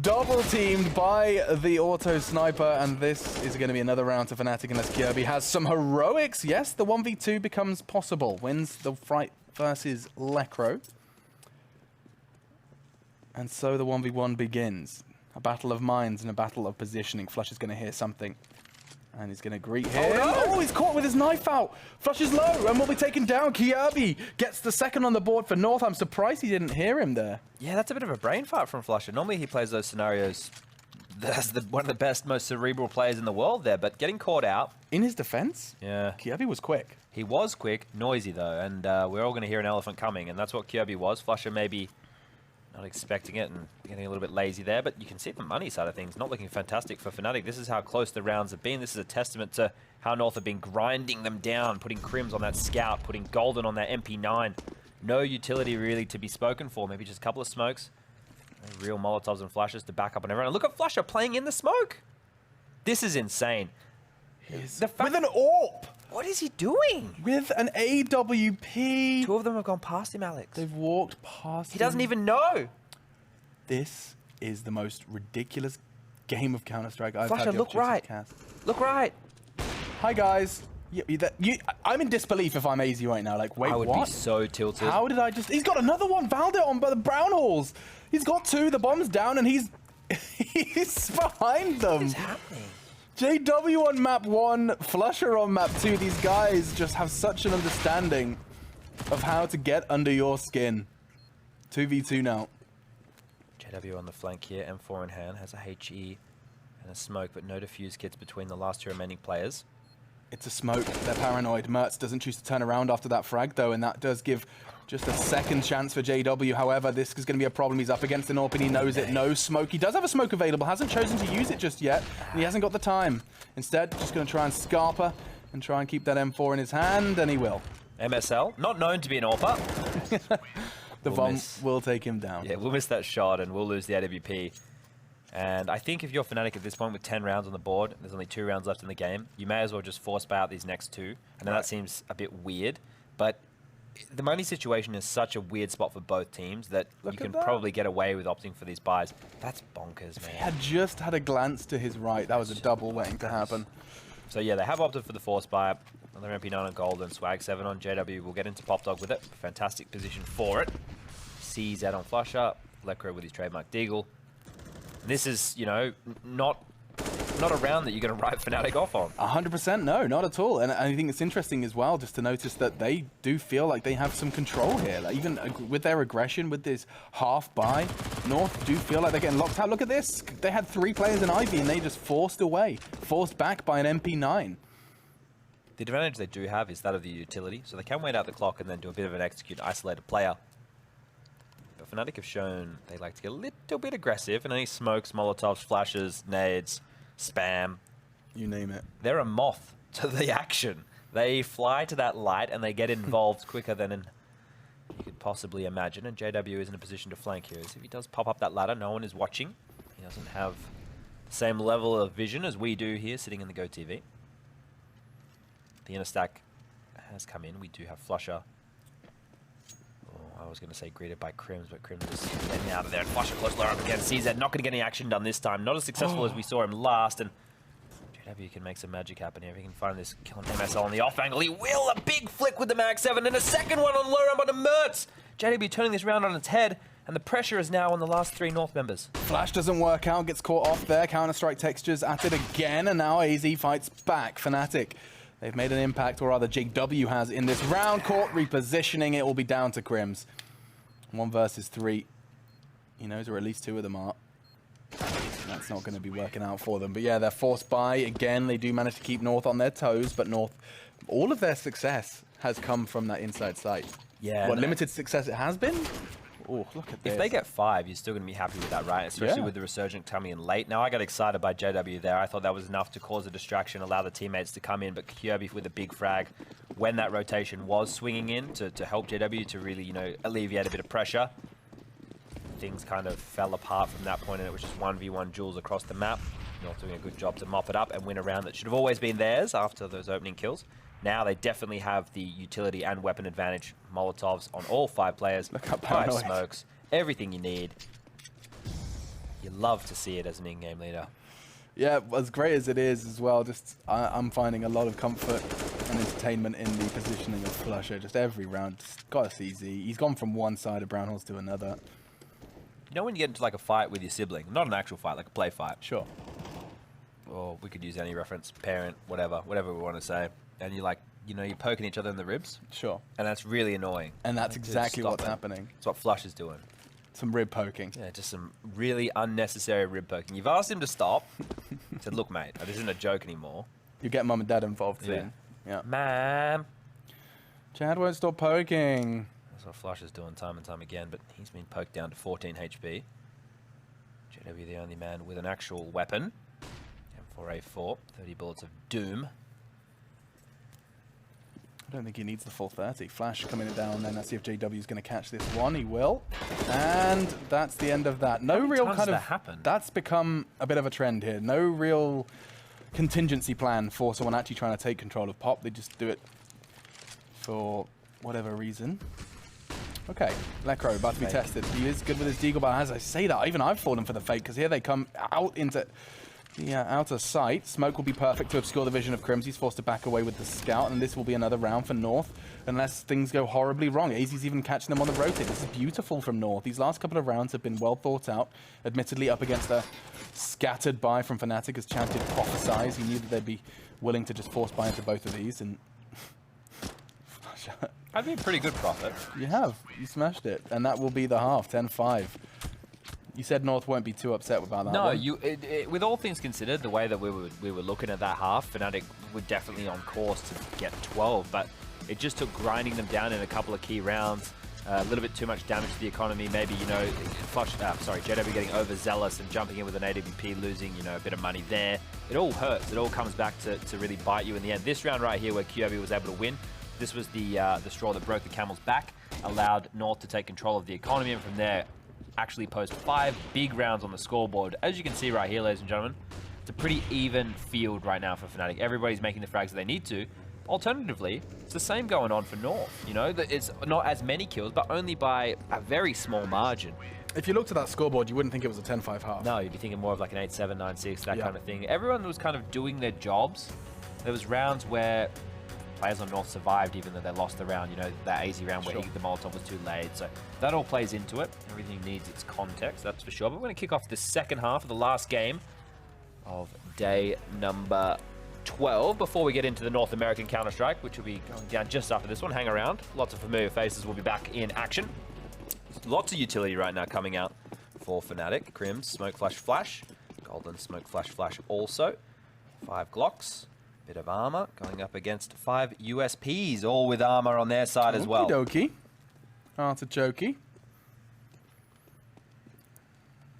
double teamed by the auto sniper, and this is going to be another round to Fnatic unless Kyobi has some heroics. Yes, the 1v2 becomes possible. Wins the fight versus Lekr. And so the 1v1 begins. A battle of minds and a battle of positioning. Flush is going to hear something. And he's going to greet him. Oh, he's caught with his knife out. Flush is low and will be taken down. Kyobi gets the second on the board for North. I'm surprised he didn't hear him there. Yeah, that's a bit of a brain fart from Flusher. Normally he plays those scenarios. That's one of the best, most cerebral players in the world there. But getting caught out. In his defense, yeah, Kyobi was quick. He was quick, noisy though. And we're all going to hear an elephant coming. And that's what Kyobi was. Flusher maybe not expecting it and getting a little bit lazy there, but you can see the money side of things not looking fantastic for Fnatic. This is how close the rounds have been. This is a testament to how North have been grinding them down, putting Crims on that Scout, putting Golden on that MP9. No utility really to be spoken for, maybe just a couple of smokes. No real Molotovs and flashes to back up on everyone. And look at Flusher playing in the smoke. This is insane. With an AWP. What is he doing? With an AWP. 2 of them have gone past him, Alex. They've walked past him. He doesn't even know. This is the most ridiculous game of Counter-Strike I've Flasher, had the look opportunity right. to cast. Look right. Hi, guys. I'm in disbelief if I'm AZ right now. Like, wait, I would what? be so tilted. How did I just... He's got another one. Valde on by the brown halls. He's got 2. The bomb's down, and he's behind them. What is happening? JW on map 1, Flusher on map 2. These guys just have such an understanding of how to get under your skin. 2v2 now. JW on the flank here, M4 in hand, has a HE and a smoke, but no defuse kits between the last 2 remaining players. It's a smoke. They're paranoid. Mertz doesn't choose to turn around after that frag, though, and that does give just a second chance for JW. However, this is going to be a problem. He's up against an AWP, and he knows it. No smoke. He does have a smoke available. Hasn't chosen to use it just yet, and he hasn't got the time. Instead, just going to try and scarper and try and keep that M4 in his hand, and he will. MSL, not known to be an AWPer. The bomb will take him down. Yeah, we'll miss that shot, and we'll lose the AWP. And I think if you're Fnatic at this point with 10 rounds on the board, there's only 2 rounds left in the game, you may as well just force buy out these next 2. I know that seems a bit weird, but the money situation is such a weird spot for both teams that you can probably get away with opting for these buys. That's bonkers, man. He had just had a glance to his right. That was a double waiting to happen. So yeah, they have opted for the force buy. Another MP9 on Golden, Swag 7 on JW. We'll get into Pop Dog with it. Fantastic position for it. CZ on Flusher. Lecro with his trademark Deagle. This is, you know, not a round that you're going to write Fnatic off on. 100% no, not at all. And I think it's interesting as well just to notice that they do feel like they have some control here. Like even with their aggression, with this half buy, North do feel like they're getting locked out. Look at this. They had 3 players in Ivy and they just forced away, forced back by an MP9. The advantage they do have is that of the utility, so they can wait out the clock and then do a bit of an execute isolated player. But Fnatic have shown they like to get a little bit aggressive, and any smokes, molotovs, flashes, nades, spam. You name it. They're a moth to the action. They fly to that light and they get involved quicker than you could possibly imagine. And JW is in a position to flank here. As if he does pop up that ladder, no one is watching. He doesn't have the same level of vision as we do here, sitting in the Go TV. The inner stack has come in. We do have Flusher. Oh, I was going to say greeted by Crims, but Crims is getting out of there. And Flusher close lower up again. CZ not going to get any action done this time. Not as successful as we saw him last. And JW can make some magic happen here. If he can find this kill on MSL on the off angle, he will. A big flick with the Mag 7 and a second one on low ramp onto Mertz. JW turning this round on its head. And the pressure is now on the last 3 North members. Flash doesn't work out, gets caught off there. Counter-Strike textures at it again, and now AZ fights back. Fnatic, they've made an impact, or rather JW has in this round. Caught repositioning, it will be down to Crims. 1 versus 3. He knows where at least 2 of them are. That's not going to be working out for them. But yeah, they're forced by. Again, they do manage to keep North on their toes, but North, all of their success has come from that inside site. Yeah. What limited success it has been? Oh, look at this. If they get 5, you're still going to be happy with that, right? Especially with the Resurgent coming in late. Now, I got excited by JW there. I thought that was enough to cause a distraction, allow the teammates to come in, but Kirby with a big frag when that rotation was swinging in to help JW to really, you know, alleviate a bit of pressure. Things kind of fell apart from that point, and it was just 1v1 duels across the map. North doing a good job to mop it up and win a round that should have always been theirs after those opening kills. Now they definitely have the utility and weapon advantage. Molotovs on all 5 players, 5 smokes, everything you need. You love to see it as an in-game leader. Yeah, as great as it is as well, just I'm finding a lot of comfort and entertainment in the positioning of Flusher. Just every round, just got us easy. He's gone from one side of Brownhills to another. You know when you get into like a fight with your sibling, not an actual fight, like a play fight. Sure. Or we could use any reference, parent, whatever we want to say. And you're like, you know, you're poking each other in the ribs. Sure. And that's really annoying. And that's exactly what's happening. That's what Flush is doing. Some rib poking. Yeah, just some really unnecessary rib poking. You've asked him to stop. He said, look, mate, this isn't a joke anymore. You get mum and dad involved soon. Yeah. Ma'am. Chad won't stop poking. That's what Flush is doing time and time again, but he's been poked down to 14 HP. JW the only man with an actual weapon. M4A4, 30 bullets of doom. I don't think he needs the full 30. Flash coming down then. Let's see if JW is going to catch this one. He will. And that's the end of that. No real kind of... That's become a bit of a trend here. No real contingency plan for someone actually trying to take control of Pop. They just do it for whatever reason. Okay, Lekro about to be tested. He is good with his deagle, but as I say that, even I've fallen for the fake, because here they come out into the outer sight. Smoke will be perfect to obscure the vision of Crims. He's forced to back away with the scout, and this will be another round for North, unless things go horribly wrong. AZ's even catching them on the rotate. This is beautiful from North. These last couple of rounds have been well thought out, admittedly up against a scattered buy from Fnatic, as chanted prophesize. He knew that they'd be willing to just force buy into both of these, and That'd be a pretty good profit. you have. You smashed it. And that will be the half, 10-5. You said North won't be too upset about that No, one. with all things considered, the way that we were looking at that half, Fnatic were definitely on course to get 12, but it just took grinding them down in a couple of key rounds. A little bit too much damage to the economy. Maybe, you know, JW getting overzealous and jumping in with an AWP, losing, you know, a bit of money there. It all hurts. It all comes back to really bite you in the end. This round right here where QB was able to win, this was the straw that broke the camel's back, allowed North to take control of the economy, and from there actually post 5 big rounds on the scoreboard. As you can see right here, ladies and gentlemen, it's a pretty even field right now for Fnatic. Everybody's making the frags that they need to. Alternatively, it's the same going on for North. You know, that it's not as many kills, but only by a very small margin. If you looked at that scoreboard, you wouldn't think it was a 10-5 half. No, you'd be thinking more of like an 8-7, 9-6, that kind of thing. Everyone was kind of doing their jobs. There was rounds where players on North survived even though they lost the round. You know, that AZ round where the Molotov was too late. So that all plays into it. Everything needs its context, that's for sure. But we're going to kick off the second half of the last game of day number 12 before we get into the North American Counter-Strike, which will be going down just after this one. Hang around. Lots of familiar faces will be back in action. Lots of utility right now coming out for Fnatic. Crims, Smoke Flash Flash. Golden Smoke Flash Flash also. 5 Glocks. Bit of armor going up against 5 USPs, all with armor on their side as well. Okie dokie. Artichoke.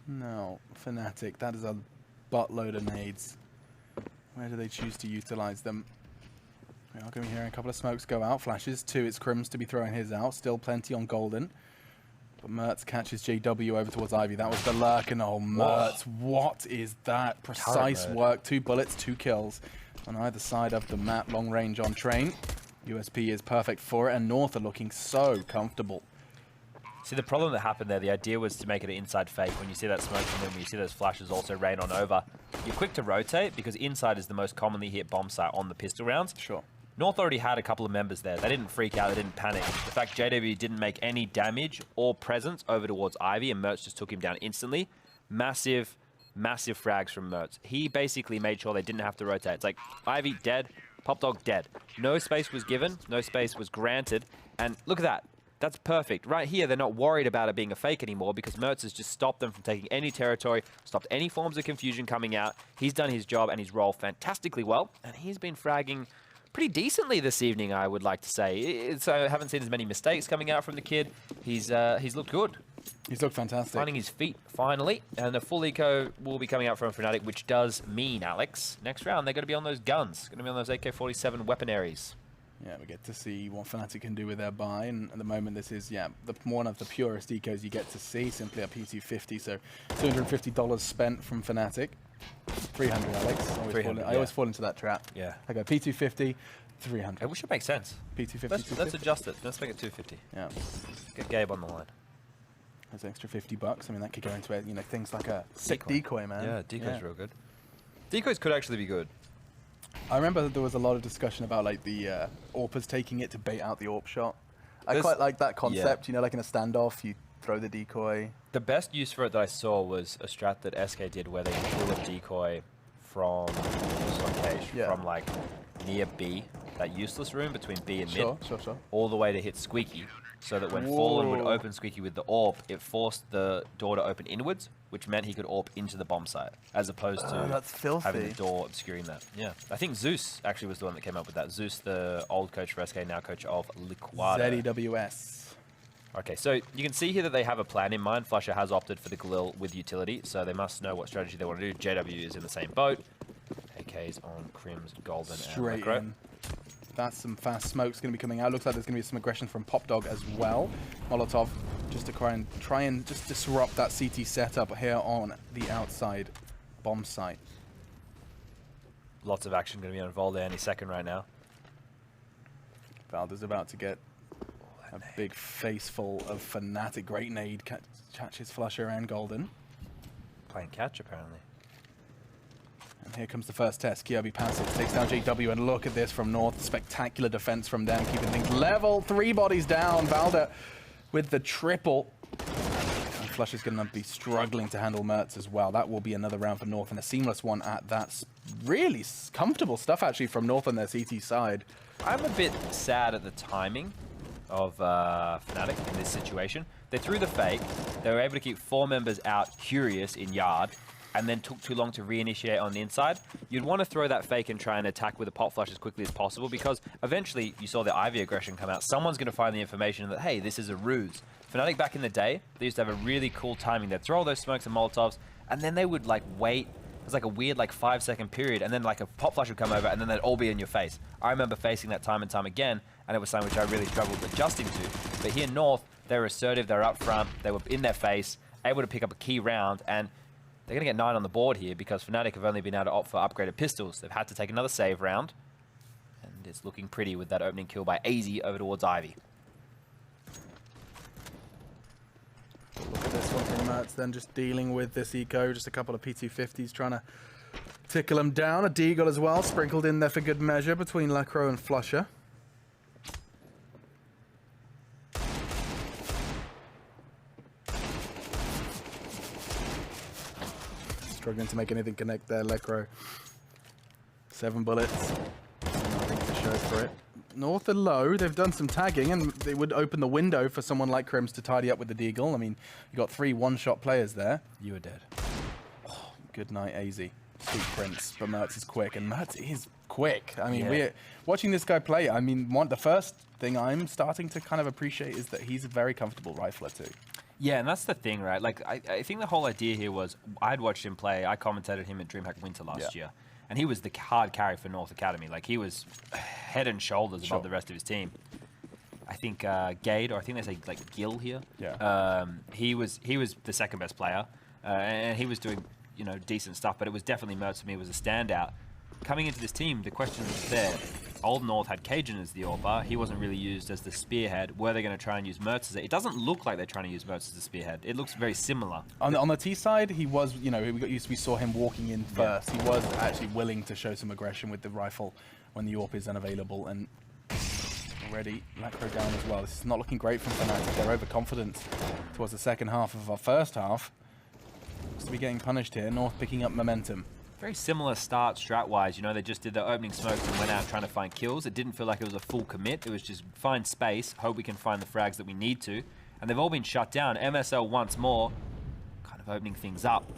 No, Fnatic. That is a buttload of nades. Where do they choose to utilize them? We are going to be hearing a couple of smokes go out. Flashes 2. It's Crims to be throwing his out. Still plenty on Golden. But Mertz catches JW over towards Ivy. That was the lurk, and oh, Mertz, what is that? Precise work. 2 bullets, 2 kills. On either side of the map, long range on train. USP is perfect for it, and North are looking so comfortable. See, the problem that happened there, the idea was to make it an inside fake. When you see that smoke from them, when you see those flashes also rain on over, you're quick to rotate because inside is the most commonly hit bomb site on the pistol rounds. Sure. North already had a couple of members there. They didn't freak out, they didn't panic. The fact JW didn't make any damage or presence over towards Ivy, and Mertz just took him down instantly. Massive frags from Mertz. He basically made sure they didn't have to rotate. It's like, Ivy dead, Pop Dog dead. No space was given, no space was granted, and look at that. That's perfect. Right here, they're not worried about it being a fake anymore because Mertz has just stopped them from taking any territory, stopped any forms of confusion coming out. He's done his job and his role fantastically well, and he's been fragging pretty decently this evening, I would like to say. So I haven't seen as many mistakes coming out from the kid. He's looked good. He's looked fantastic. Finding his feet, finally. And the full eco will be coming out from Fnatic, which does mean, Alex, next round they're going to be on those guns. Going to be on those AK-47 weaponaries. Yeah, we get to see what Fnatic can do with their buy, and at the moment this is, one of the purest ecos you get to see, simply a P250, so $250 spent from Fnatic. 300, Alex. I always fall into that trap. Yeah. I go P250, 300. I wish it makes sense. P250, Let's adjust it. Let's make it 250. Yeah. Get Gabe on the line. That's an extra $50. I mean, that could go into things like a sick decoy, man. Yeah, decoy's real good. Decoys could actually be good. I remember there was a lot of discussion about like the AWPers taking it to bait out the AWP shot. I quite like that concept, like in a standoff, you throw the decoy. The best use for it that I saw was a strat that SK did where they threw a decoy from from like near B, that useless room between B and mid, all the way to hit Squeaky, so that when Fallen would open Squeaky with the AWP, it forced the door to open inwards, which meant he could AWP into the bomb site, as opposed to that's filthy. having the door obscuring that. Yeah, I think Zeus actually was the one that came up with that. Zeus, the old coach for SK, now coach of Liquado. ZEWS. Okay, so you can see here that they have a plan in mind. Flusher has opted for the Galil with utility, so they must know what strategy they want to do. JW is in the same boat. AK's on Crims, Golden, Straight and in. That's some fast smoke's going to be coming out. Looks like there's going to be some aggression from Pop Dog as well. Molotov just to try and just disrupt that CT setup here on the outside bomb site. Lots of action going to be involved there any second right now. Valda's about to get A big face full of Fnatic. Great nade catches Flusher and Golden. Playing catch, apparently. And here comes the first test. Kirby passive takes down JW, and look at this from North. Spectacular defense from them, keeping things level. 3 bodies down. Valda with the triple. And Flusher's going to be struggling to handle Mertz as well. That will be another round for North, and a seamless one at that. Really comfortable stuff, actually, from North on their CT side. I'm a bit sad at the timing of Fnatic in this situation. They threw the fake. They were able to keep 4 members out, Curious in yard, and then took too long to reinitiate on the inside. You'd want to throw that fake and try and attack with a pop flush as quickly as possible, because eventually you saw the Ivy aggression come out. Someone's going to find the information that, hey, this is a ruse. Fnatic back in the day, they used to have a really cool timing. They'd throw all those smokes and Molotovs, and then they would like wait. It was like a weird 5-second period, and then like a pop flush would come over, and then they'd all be in your face. I remember facing that time and time again, and it was something which I really struggled adjusting to. But here North, they were assertive, they were up front, they were in their face, able to pick up a key round, and they're going to get 9 on the board here because Fnatic have only been able to opt for upgraded pistols. They've had to take another save round, and it's looking pretty with that opening kill by AZ over towards Ivy. Look at this one from Mertz, then just dealing with this eco. Just a couple of P250s trying to tickle him down. A Deagle as well, sprinkled in there for good measure between Lekro and Flusher. Struggling to make anything connect there, Lekro. 7 bullets. Nothing to show for it. North are low. They've done some tagging, and they would open the window for someone like Crims to tidy up with the Deagle. I mean, you got 3 one-shot players there. You were dead. Oh, good night, AZ. Sweet Prince. But Mertz is quick, and Mertz is quick. I mean, Yeah. we're watching this guy play. I mean, the first thing I'm starting to kind of appreciate is that he's a very comfortable rifler too. Yeah, and that's the thing, right? Like, I think the whole idea here was, I'd watched him play. I commentated him at DreamHack Winter last year. And he was the hard carry for North Academy. Like, he was head and shoulders above the rest of his team. I think Gade, or I think they say like Gil here. Yeah. He was the second best player, and he was doing decent stuff. But it was definitely Mertz for me was a standout. Coming into this team, the question was there. Old North had Cajun as the AWPer. He wasn't really used as the spearhead. Were they going to try and use Mertz as it? It doesn't look like they're trying to use Mertz as the spearhead. It looks very similar. On the T side, he was, we saw him walking in first. He was actually willing to show some aggression with the rifle when the AWP is unavailable. And already Lekro down as well. This is not looking great from Fnatic. They're overconfident towards the second half of our first half. Looks to be getting punished here. North picking up momentum. Very similar start strat-wise. They just did the opening smokes and went out trying to find kills. It didn't feel like it was a full commit. It was just find space, hope we can find the frags that we need to. And they've all been shut down. MSL once more, kind of opening things up.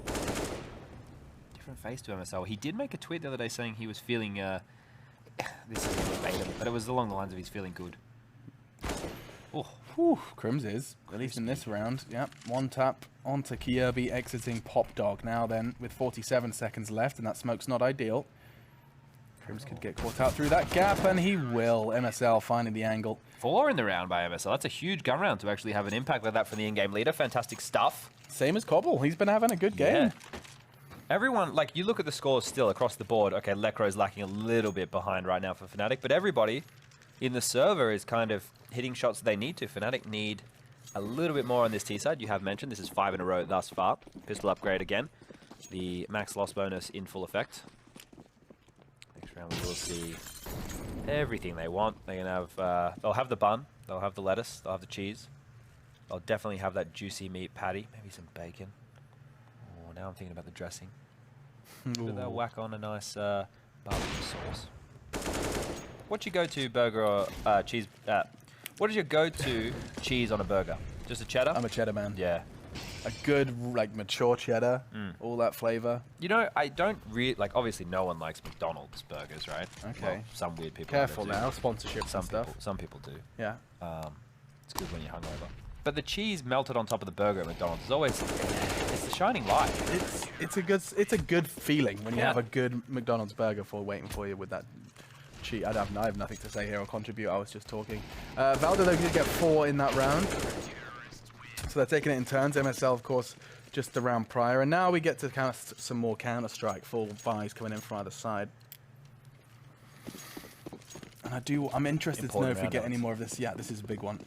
Different face to MSL. He did make a tweet the other day saying he was feeling, this is verbatim, but it was along the lines of he's feeling good. Oh. Whew, Crims is, at least in this round. Yep, 1 tap onto Kirby, exiting Pop Dog. Now then, with 47 seconds left, and that smoke's not ideal. Crims could get caught out through that gap, and he will. MSL finding the angle. 4 in the round by MSL. That's a huge gun round to actually have an impact like that from the in-game leader. Fantastic stuff. Same as Cobble. He's been having a good game. Yeah. Everyone, like, you look at the scores still across the board. Okay, Lekro's lacking a little bit behind right now for Fnatic, but everybody in the server is kind of hitting shots they need to. Fnatic need a little bit more on this T side. You have mentioned this is 5 in a row thus far. Pistol upgrade again. The max loss bonus in full effect. Next round we will see everything they want. They're gonna have they'll have the bun, they'll have the lettuce, they'll have the cheese. They'll definitely have that juicy meat patty, maybe some bacon. Oh, now I'm thinking about the dressing. They'll whack on a nice barbecue sauce. What's your go-to burger or cheese? What is your go-to cheese on a burger? Just a cheddar? I'm a cheddar man. Yeah. A good, mature cheddar, all that flavor. I don't really, obviously no one likes McDonald's burgers, right? Okay. Well, some weird people. Careful do. now, sponsorships and stuff. Some people do. Yeah. It's good when you're hungover. But the cheese melted on top of the burger at McDonald's is always, it's the shining light. It's a good feeling when you have a good McDonald's burger waiting for you with that cheese. I have nothing to say here or contribute. I was just talking. Valda though did get 4 in that round, so they're taking it in turns. MSL of course just the round prior, and now we get to kind of some more Counter-Strike full buys coming in from either side. And I'm interested to know if we get any more of this. Yeah, this is a big one.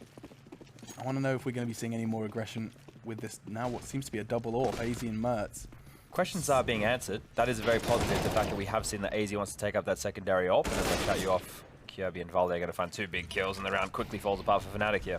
I want to know if we're going to be seeing any more aggression with this now what seems to be a double AWP, AZ and Mertz. Questions are being answered. That is very positive, the fact that we have seen that AZ wants to take up that secondary AWP, and as I cut you off, Kirby and Valde are going to find 2 big kills, and the round quickly falls apart for Fnatic here.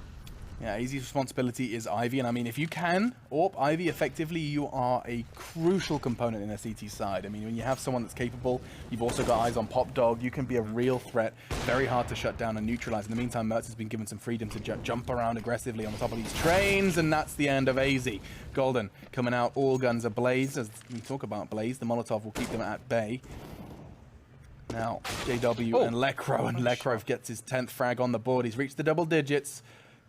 Yeah, AZ's responsibility is Ivy, and I mean, if you can AWP Ivy effectively, you are a crucial component in a CT side. I mean, when you have someone that's capable, you've also got eyes on Pop Dog, you can be a real threat, very hard to shut down and neutralize. In the meantime, Mertz has been given some freedom to jump around aggressively on the top of these trains, and that's the end of AZ. Golden coming out, all guns ablaze. As we talk about Blaze, the Molotov will keep them at bay. Now, JW and Lekro gets his 10th frag on the board. He's reached the double digits.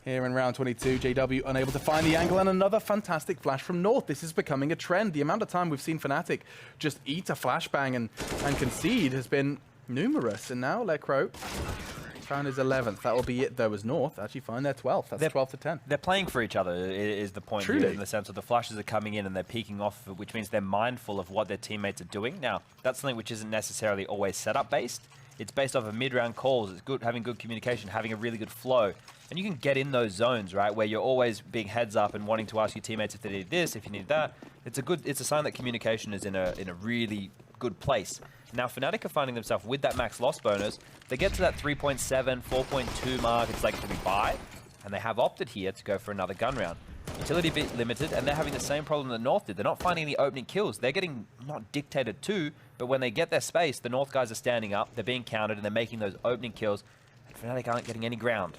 Here in round 22, JW unable to find the angle, and another fantastic flash from North. This is becoming a trend. The amount of time we've seen Fnatic just eat a flashbang and concede has been numerous. And now Lekro found his 11th. That will be it, though, as North actually find their 12th. That's 12 to 10. They're playing for each other, is the point here, in the sense of the flashes are coming in and they're peeking off, which means they're mindful of what their teammates are doing. Now, that's something which isn't necessarily always setup-based. It's based off of mid-round calls. It's good having good communication, having a really good flow. And you can get in those zones, right, where you're always being heads up and wanting to ask your teammates if they need this, if you need that. It's a sign that communication is in a really good place. Now, Fnatic are finding themselves with that max loss bonus. They get to that 3.7, 4.2 mark. It's like, do we buy? And they have opted here to go for another gun round. Utility bit limited, and they're having the same problem that North did. They're not finding the opening kills. They're getting not dictated to, but when they get their space, the North guys are standing up, they're being counted, and they're making those opening kills. And Fnatic aren't getting any ground.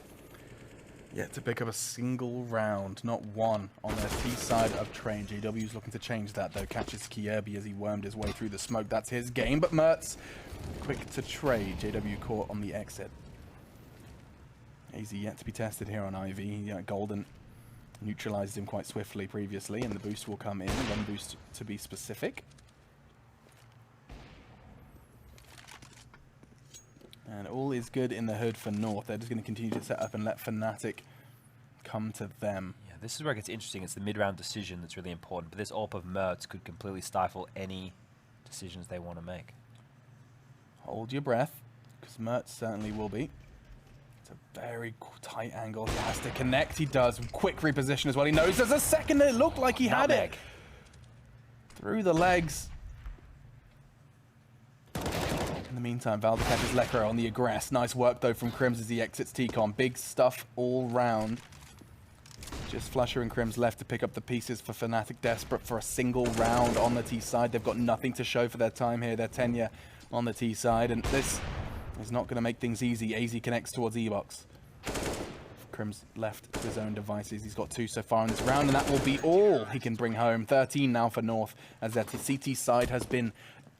Yeah, to pick up a single round, not one, on their T side of train. JW's looking to change that, though. Catches Kirby as he wormed his way through the smoke. That's his game, but Mertz, quick to trade. JW caught on the exit. AZ yet to be tested here on Ivy. Yeah, Golden neutralized him quite swiftly previously, and the boost will come in. One boost to be specific. And all is good in the hood for North. They're just going to continue to set up and let Fnatic come to them. Yeah, this is where it gets interesting. It's the mid-round decision that's really important. But this AWP of Mertz could completely stifle any decisions they want to make. Hold your breath, because Mertz certainly will be. It's a very tight angle. He has to connect. He does. Quick reposition as well. He knows there's a second. It looked like he had it. Through the legs. In the meantime, Valde catches Lekro on the aggress. Nice work, though, from Crims as he exits T-Con. Big stuff all round. Just Flusher and Crims left to pick up the pieces for Fnatic, desperate for a single round on the T side. They've got nothing to show for their time here, their tenure on the T side, and this is not going to make things easy. AZ connects towards E-Box. Crims left to his own devices. He's got 2 so far in this round, and that will be all he can bring home. 13 now for North, as their CT side has been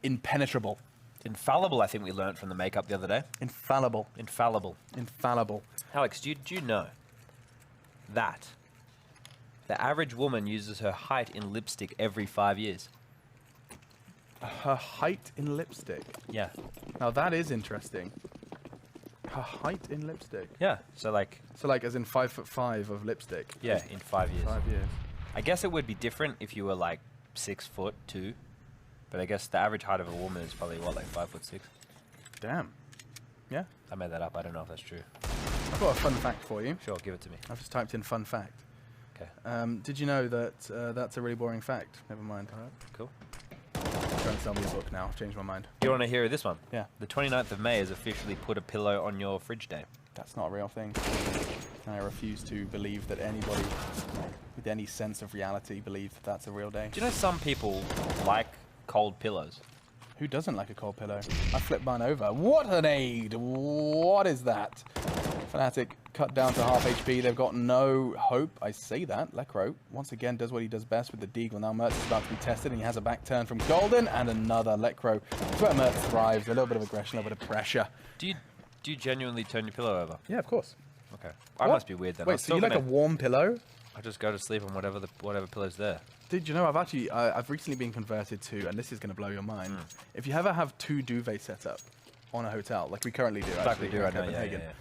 impenetrable. Infallible, I think we learned from the makeup the other day. Infallible. Infallible. Infallible. Alex, do you know that the average woman uses her height in lipstick every 5 years? Her height in lipstick? Yeah. Now that is interesting. Her height in lipstick? Yeah, so like as in 5'5" of lipstick? Yeah, in 5 years. 5 years. I guess it would be different if you were like 6'2", but I guess the average height of a woman is probably what, like 5'6". Damn. Yeah. I made that up. I don't know if that's true. I've got a fun fact for you. Sure, give it to me. I've just typed in fun fact. Okay. Did you know that that's a really boring fact? Never mind. Cool. I'm trying to sell me a book now. I've changed my mind. You want to hear this one? Yeah. The 29th of May is officially Put a Pillow on Your Fridge Day. That's not a real thing. I refuse to believe that anybody with any sense of reality believes that that's a real day. Do you know some people like cold pillows? Who doesn't like a cold pillow? I flipped mine over. What an aid! What is that? Fnatic cut down to half HP. They've got no hope. I say that. Lekro once again does what he does best with the Deagle. Now Mertz is about to be tested, and he has a back turn from Golden, and another Lekro. That's where Mertz thrives. A little bit of aggression, a little bit of pressure. Do you genuinely turn your pillow over? Yeah, of course. Okay. I must be weird then. Wait, so you like a warm pillow? I just go to sleep on whatever pillow's there. Did you know I've recently been converted to, and this is going to blow your mind. If you ever have 2 duvets set up on a hotel, like we currently do, actually, do right now, yeah.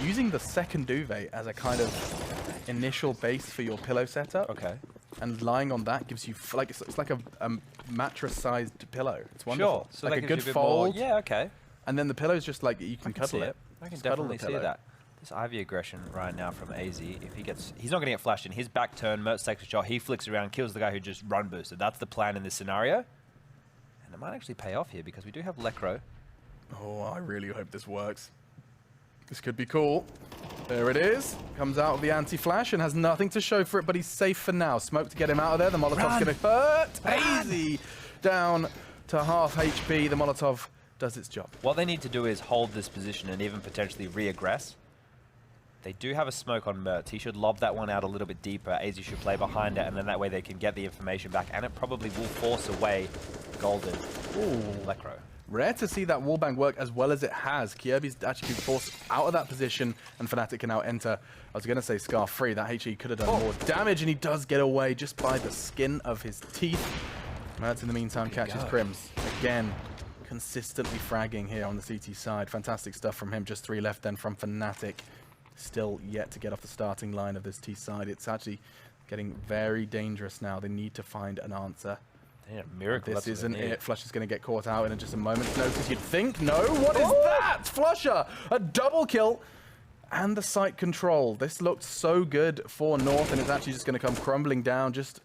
Using the second duvet as a kind of initial base for your pillow setup. Okay. And lying on that gives you like it's like a mattress-sized pillow. It's wonderful. Sure. So like that a good gives you a bit fold. more, yeah. Okay. And then the pillow's just like you can cuddle it. I can Just cuddle definitely the see pillow. that. This Ivy aggression right now from AZ, if he gets, he's not going to get flashed in. His back turn, Mertz takes a shot, he flicks around, kills the guy who just run boosted. That's the plan in this scenario. And it might actually pay off here because we do have Lekro. Oh, I really hope this works. This could be cool. There it is. Comes out of the anti-flash and has nothing to show for it, but he's safe for now. Smoke to get him out of there. The Molotov's going to hurt. AZ down to half HP. The Molotov does its job. What they need to do is hold this position and even potentially re-aggress. They do have a smoke on Mertz. He should lob that one out a little bit deeper. AZ should play behind it, and then that way they can get the information back, and it probably will force away Golden. Ooh, Lekro. Rare to see that wallbang work as well as it has. Kyobi's actually been forced out of that position, and Fnatic can now enter. I was going to say scarf free. That HE could have done more damage, and he does get away just by the skin of his teeth. Mertz, in the meantime, catches Crims. Again, consistently fragging here on the CT side. Fantastic stuff from him. Just 3 left then from Fnatic. Still yet to get off the starting line of this T side. It's actually getting very dangerous now. They need to find an answer. Yeah, miracle. This isn't it. Flush is going to get caught out in just a moment's notice. You'd think. No, what is that? Flusher, a double kill. And the site control. This looked so good for North, and it's actually just going to come crumbling down. Just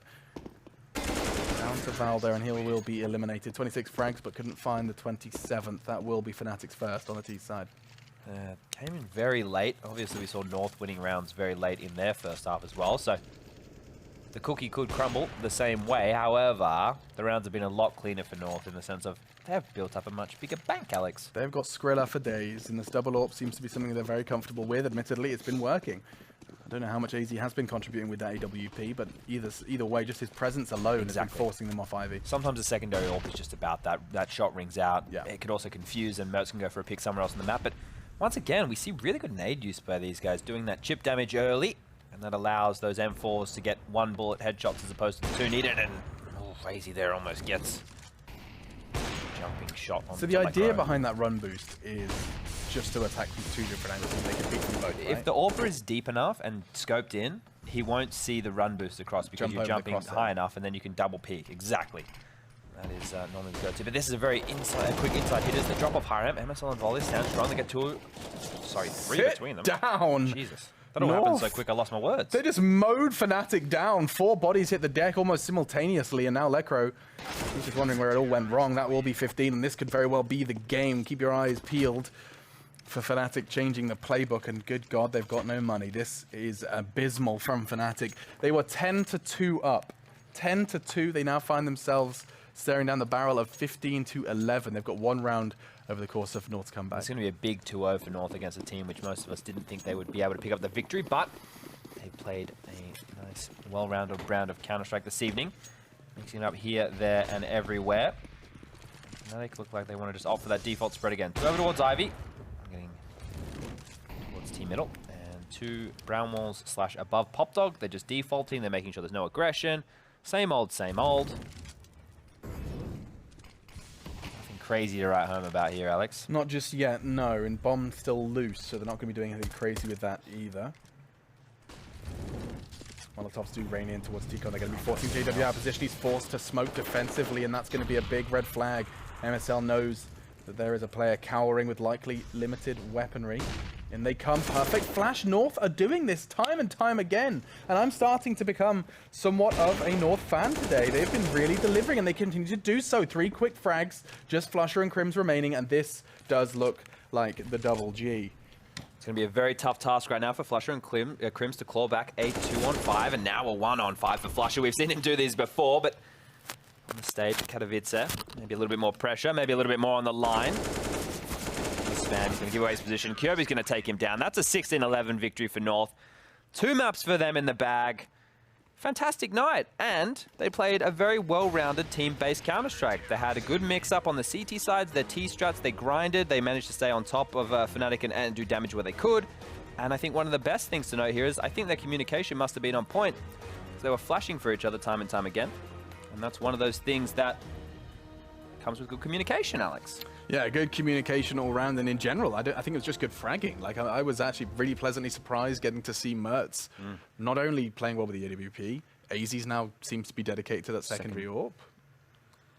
down to Val there, and he will be eliminated. 26 frags, but couldn't find the 27th. That will be Fnatic's first on the T side. Came in very late. Obviously, we saw North winning rounds very late in their first half as well. So the cookie could crumble the same way. However, the rounds have been a lot cleaner for North in the sense of they have built up a much bigger bank, Alex. They've got Skrilla for days, and this double AWP seems to be something they're very comfortable with. Admittedly, it's been working. I don't know how much AZ has been contributing with that AWP, but either way, just his presence alone has been forcing them off Ivy. Sometimes the secondary AWP is just about that. That shot rings out. Yeah. It could also confuse, and Mertz can go for a pick somewhere else on the map. But once again, we see really good nade use by these guys, doing that chip damage early, and that allows those M4s to get 1 bullet headshots as opposed to the 2 needed, and AZ there almost gets jumping shot on. So the idea behind that run boost is just to attack from 2 different angles and they can beat them both, right? If the AWP is deep enough and scoped in, he won't see the run boost across because you're jumping high enough, and then you can double peek. Exactly. That is normally the go-to. But this is a very quick inside hit. Is the drop off Hiram. MSL and Volley stand strong. They get 3 between them. Down. Jesus. That all happened so quick I lost my words. They just mowed Fnatic down. 4 bodies hit the deck almost simultaneously, and now Lekro, he's just wondering where it all went wrong. That will be 15, and this could very well be the game. Keep your eyes peeled for Fnatic changing the playbook, and good God, they've got no money. This is abysmal from Fnatic. They were 10-2 up. 10-2, they now find themselves staring down the barrel of 15-11. They've got 1 round over the course of North's comeback. It's going to be a big 2-0 for North against a team which most of us didn't think they would be able to pick up the victory, but they played a nice, well-rounded round of Counter-Strike this evening, mixing it up here, there, and everywhere. Fnatic look like they want to just opt for that default spread again. 2 over towards Ivy. Getting towards T middle, and 2 brown walls / above Pop Dog. They're just defaulting. They're making sure there's no aggression. Same old, same old. Crazy to write home about here, Alex. Not just yet, no. And Bomb's still loose, so they're not going to be doing anything crazy with that either. Molotovs do rain in towards Tico. They're going to be forcing JW out of position. He's forced to smoke defensively, and that's going to be a big red flag. MSL knows that there is a player cowering with likely limited weaponry. And they come perfect. Flash North are doing this time and time again. And I'm starting to become somewhat of a North fan today. They've been really delivering, and they continue to do so. 3 quick frags, just Flusher and Crims remaining, and this does look like the double G. It's going to be a very tough task right now for Flusher and Crims to claw back a 2-on-5, and now a 1-on-5 for Flusher. We've seen him do these before, but on the stage, Katowice, maybe a little bit more pressure, maybe a little bit more on the line. He's going to give away his position. Kyobi's going to take him down. That's a 16-11 victory for North. 2 maps for them in the bag. Fantastic night. And they played a very well-rounded team-based Counter-Strike. They had a good mix-up on the CT sides. Their T-strats, they grinded. They managed to stay on top of Fnatic and do damage where they could. And I think one of the best things to note here is I think their communication must have been on point. They were flashing for each other time and time again. And that's one of those things that comes with good communication, Alex. Yeah, good communication all round, and in general, I think it was just good fragging. Like, I was actually really pleasantly surprised getting to see Mertz not only playing well with the AWP, AZ's now seems to be dedicated to that secondary AWP,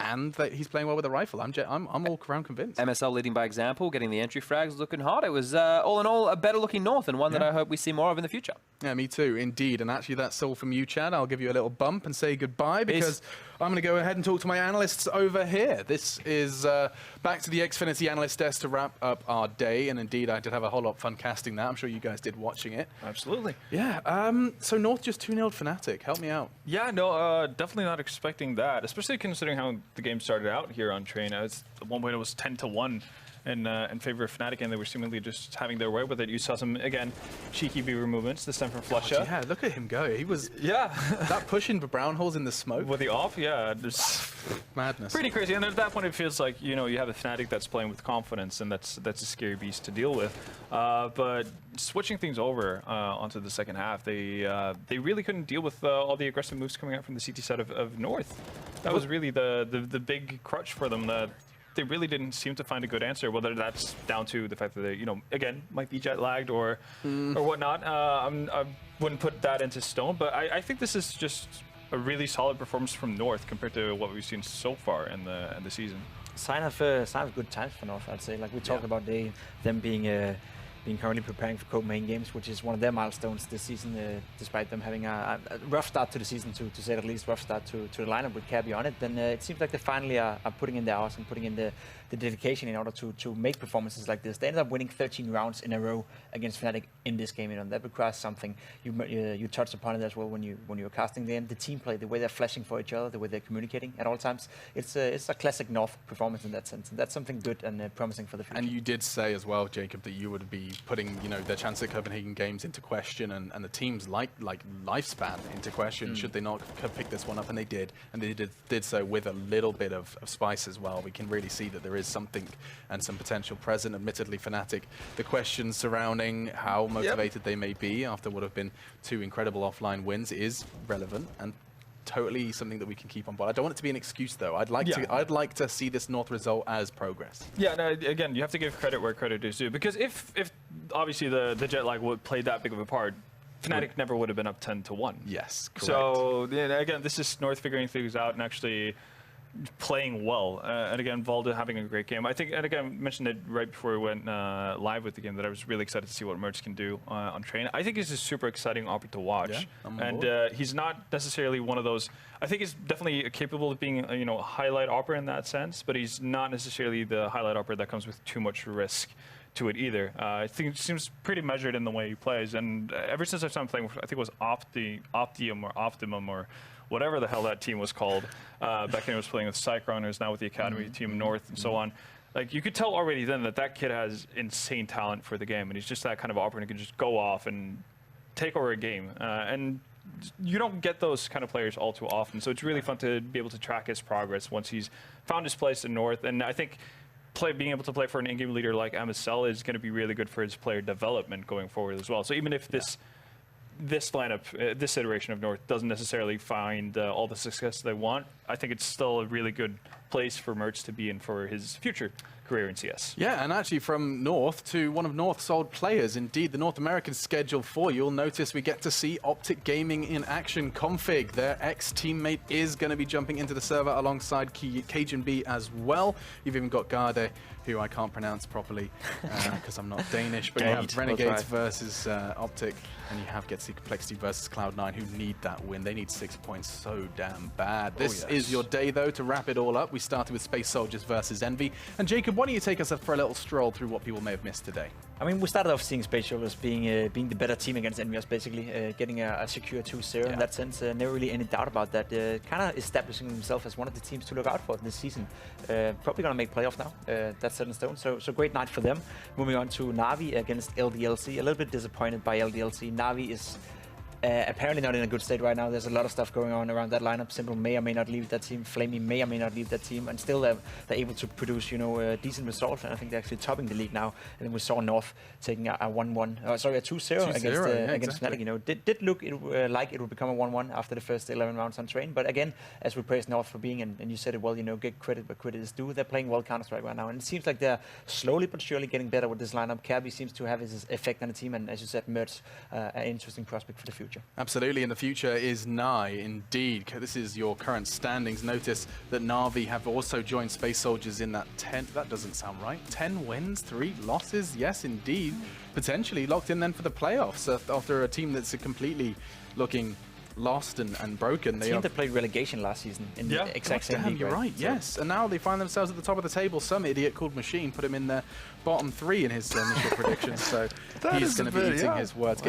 and that he's playing well with a rifle. I'm all around convinced. MSL leading by example, getting the entry frags, looking hot. It was, all in all, a better looking North, and one that I hope we see more of in the future. Yeah, me too, indeed. And actually, that's all from you, Chad. I'll give you a little bump and say goodbye because I'm going to go ahead and talk to my analysts over here. This is back to the Xfinity analyst desk to wrap up our day. And indeed, I did have a whole lot of fun casting that. I'm sure you guys did watching it. Absolutely. Yeah. So North just 2-0'd Fnatic. Help me out. Yeah, no, definitely not expecting that, especially considering how the game started out here on Train. At one point, it was 10-1. In favor of Fnatic, and they were seemingly just having their way with it. You saw some, again, cheeky beaver movements, this time from Flusha. Yeah, look at him go. He was that pushing the brown holes in the smoke. With the off, yeah. There's madness. Pretty crazy. And at that point, it feels like, you know, you have a Fnatic that's playing with confidence, and that's a scary beast to deal with. But switching things over onto the second half, they really couldn't deal with all the aggressive moves coming out from the CT side of North. That was really the big crutch for them. They really didn't seem to find a good answer, whether that's down to the fact that they, you know, again, might be jet lagged or whatnot. I wouldn't put that into stone, but I think this is just a really solid performance from North compared to what we've seen so far in the season. Sign of good times for North, I'd say. Like we talked about them being currently preparing for Copenhagen Games, which is one of their milestones this season, despite them having a rough start to the season, to say at least, rough start to the lineup with Cabby on it. Then it seems like they finally are putting in the hours and putting in the dedication in order to make performances like this. They ended up winning 13 rounds in a row against Fnatic in this game. You know, that requires something. You touched upon it as well when you were casting them. The team play, the way they're flashing for each other, the way they're communicating at all times. It's a classic North performance in that sense, and that's something good and promising for the future. And you did say as well, Jacob, that you would be putting, you know, their chance at Copenhagen Games into question and the team's like lifespan into question. Should they not have picked this one up? And they did, and they did so with a little bit of spice as well. We can really see that there is something and some potential present. Admittedly, Fnatic, the questions surrounding how motivated they may be after what have been 2 incredible offline wins is relevant and totally something that we can keep on board. I don't want it to be an excuse, though. I'd like to see this North result as progress. Yeah, no, again, you have to give credit where credit is due, because if obviously the jet lag would play that big of a part, Fnatic never would have been up 10-1. Yes, correct. So again, this is North figuring things out and actually playing well. And again, Valda having a great game. I think, and again, I mentioned it right before we went live with the game, that I was really excited to see what Mertz can do on Train. I think he's a super exciting opera to watch. Yeah, and he's not necessarily one of those, I think he's definitely capable of being a highlight opera in that sense, but he's not necessarily the highlight opera that comes with too much risk to it either. I think it seems pretty measured in the way he plays, and ever since I saw him playing, I think it was Optimum or whatever the hell that team was called, back when he was playing with Cyclone, who's now with the Academy Team North and so on. Like, you could tell already then that kid has insane talent for the game, and he's just that kind of operator who can just go off and take over a game. And you don't get those kind of players all too often, so it's really fun to be able to track his progress once he's found his place in North. And I think being able to play for an in-game leader like MSL is going to be really good for his player development going forward as well. So even if this lineup, this iteration of North doesn't necessarily find all the success they want, I think it's still a really good place for Mertz to be in for his future career in CS. Yeah, and actually from North to one of North's old players, indeed, the North American schedule for you'll notice we get to see Optic Gaming in action. Config, their ex-teammate, is going to be jumping into the server alongside Cajun B as well. You've even got Garde, who I can't pronounce properly because I'm not Danish, but you have Renegades versus Optic, and you have Get Complexity versus Cloud9, who need that win. They need 6 points so damn bad. This is your day, though, to wrap it all up. We started with Space Soldiers versus Envy. And Jacob, why don't you take us for a little stroll through what people may have missed today? I mean, we started off seeing Space Soldiers being the better team against Envious, basically getting a secure 2-0 in that sense. Never really any doubt about that. Kind of establishing himself as one of the teams to look out for this season. Probably going to make playoffs now. That's set in stone. So great night for them. Moving on to Na'Vi against LDLC. A little bit disappointed by LDLC. Na'Vi is apparently not in a good state right now. There's a lot of stuff going on around that lineup. Simple may or may not leave that team. Flamey may or may not leave that team. And still they're able to produce, decent results. And I think they're actually topping the league now. And then we saw North taking a 2-0 against Fnatic. Did look like it would become a 1-1 after the first 11 rounds on Train. But again, as we praise North for being, and you said it well, get credit where credit is due. They're playing well Counter-Strike right now. And it seems like they're slowly but surely getting better with this lineup. Kirby seems to have his effect on the team. And as you said, Mertz, an interesting prospect for the future. future. Absolutely, and the future is nigh indeed. This is your current standings. Notice that Na'Vi have also joined Space Soldiers in that 10, that doesn't sound right, 10 wins, 3 losses, yes indeed. Potentially locked in then for the playoffs after a team that's completely looking lost and broken. They played relegation last season in the exact same league. You're right, yes. And now they find themselves at the top of the table. Some idiot called Machine put him in the bottom 3 in his initial predictions, so he's going to be eating his words.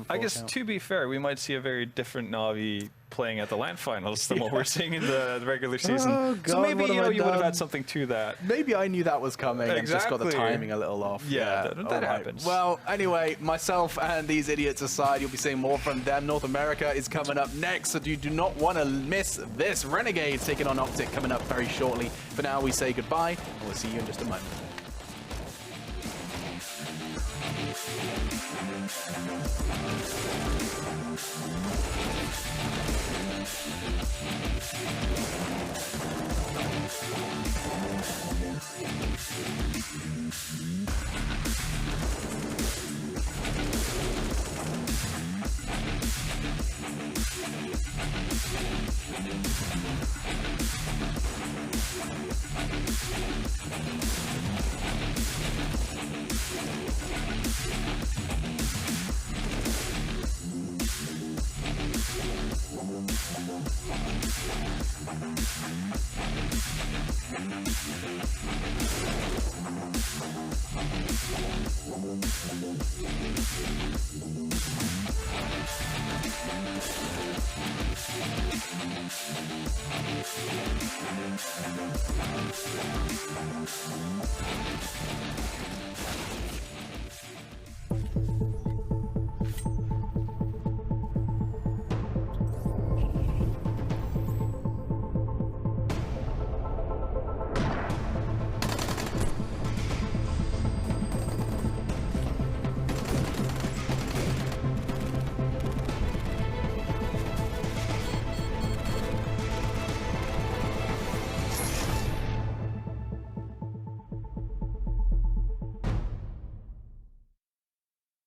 I guess, to be fair, we might see a very different Na'Vi playing at the LAN finals than what we're seeing in the regular season. Oh, God, so maybe you would have done? had something to that. Maybe I knew that was coming and just got the Exactly. timing a little off. Yeah, that happens. Well, anyway, myself and these idiots aside, you'll be seeing more from them. North America is coming up next, so you do not want to miss this. Renegades taking on Optic coming up very shortly. For now, we say goodbye, and we'll see you in just a moment.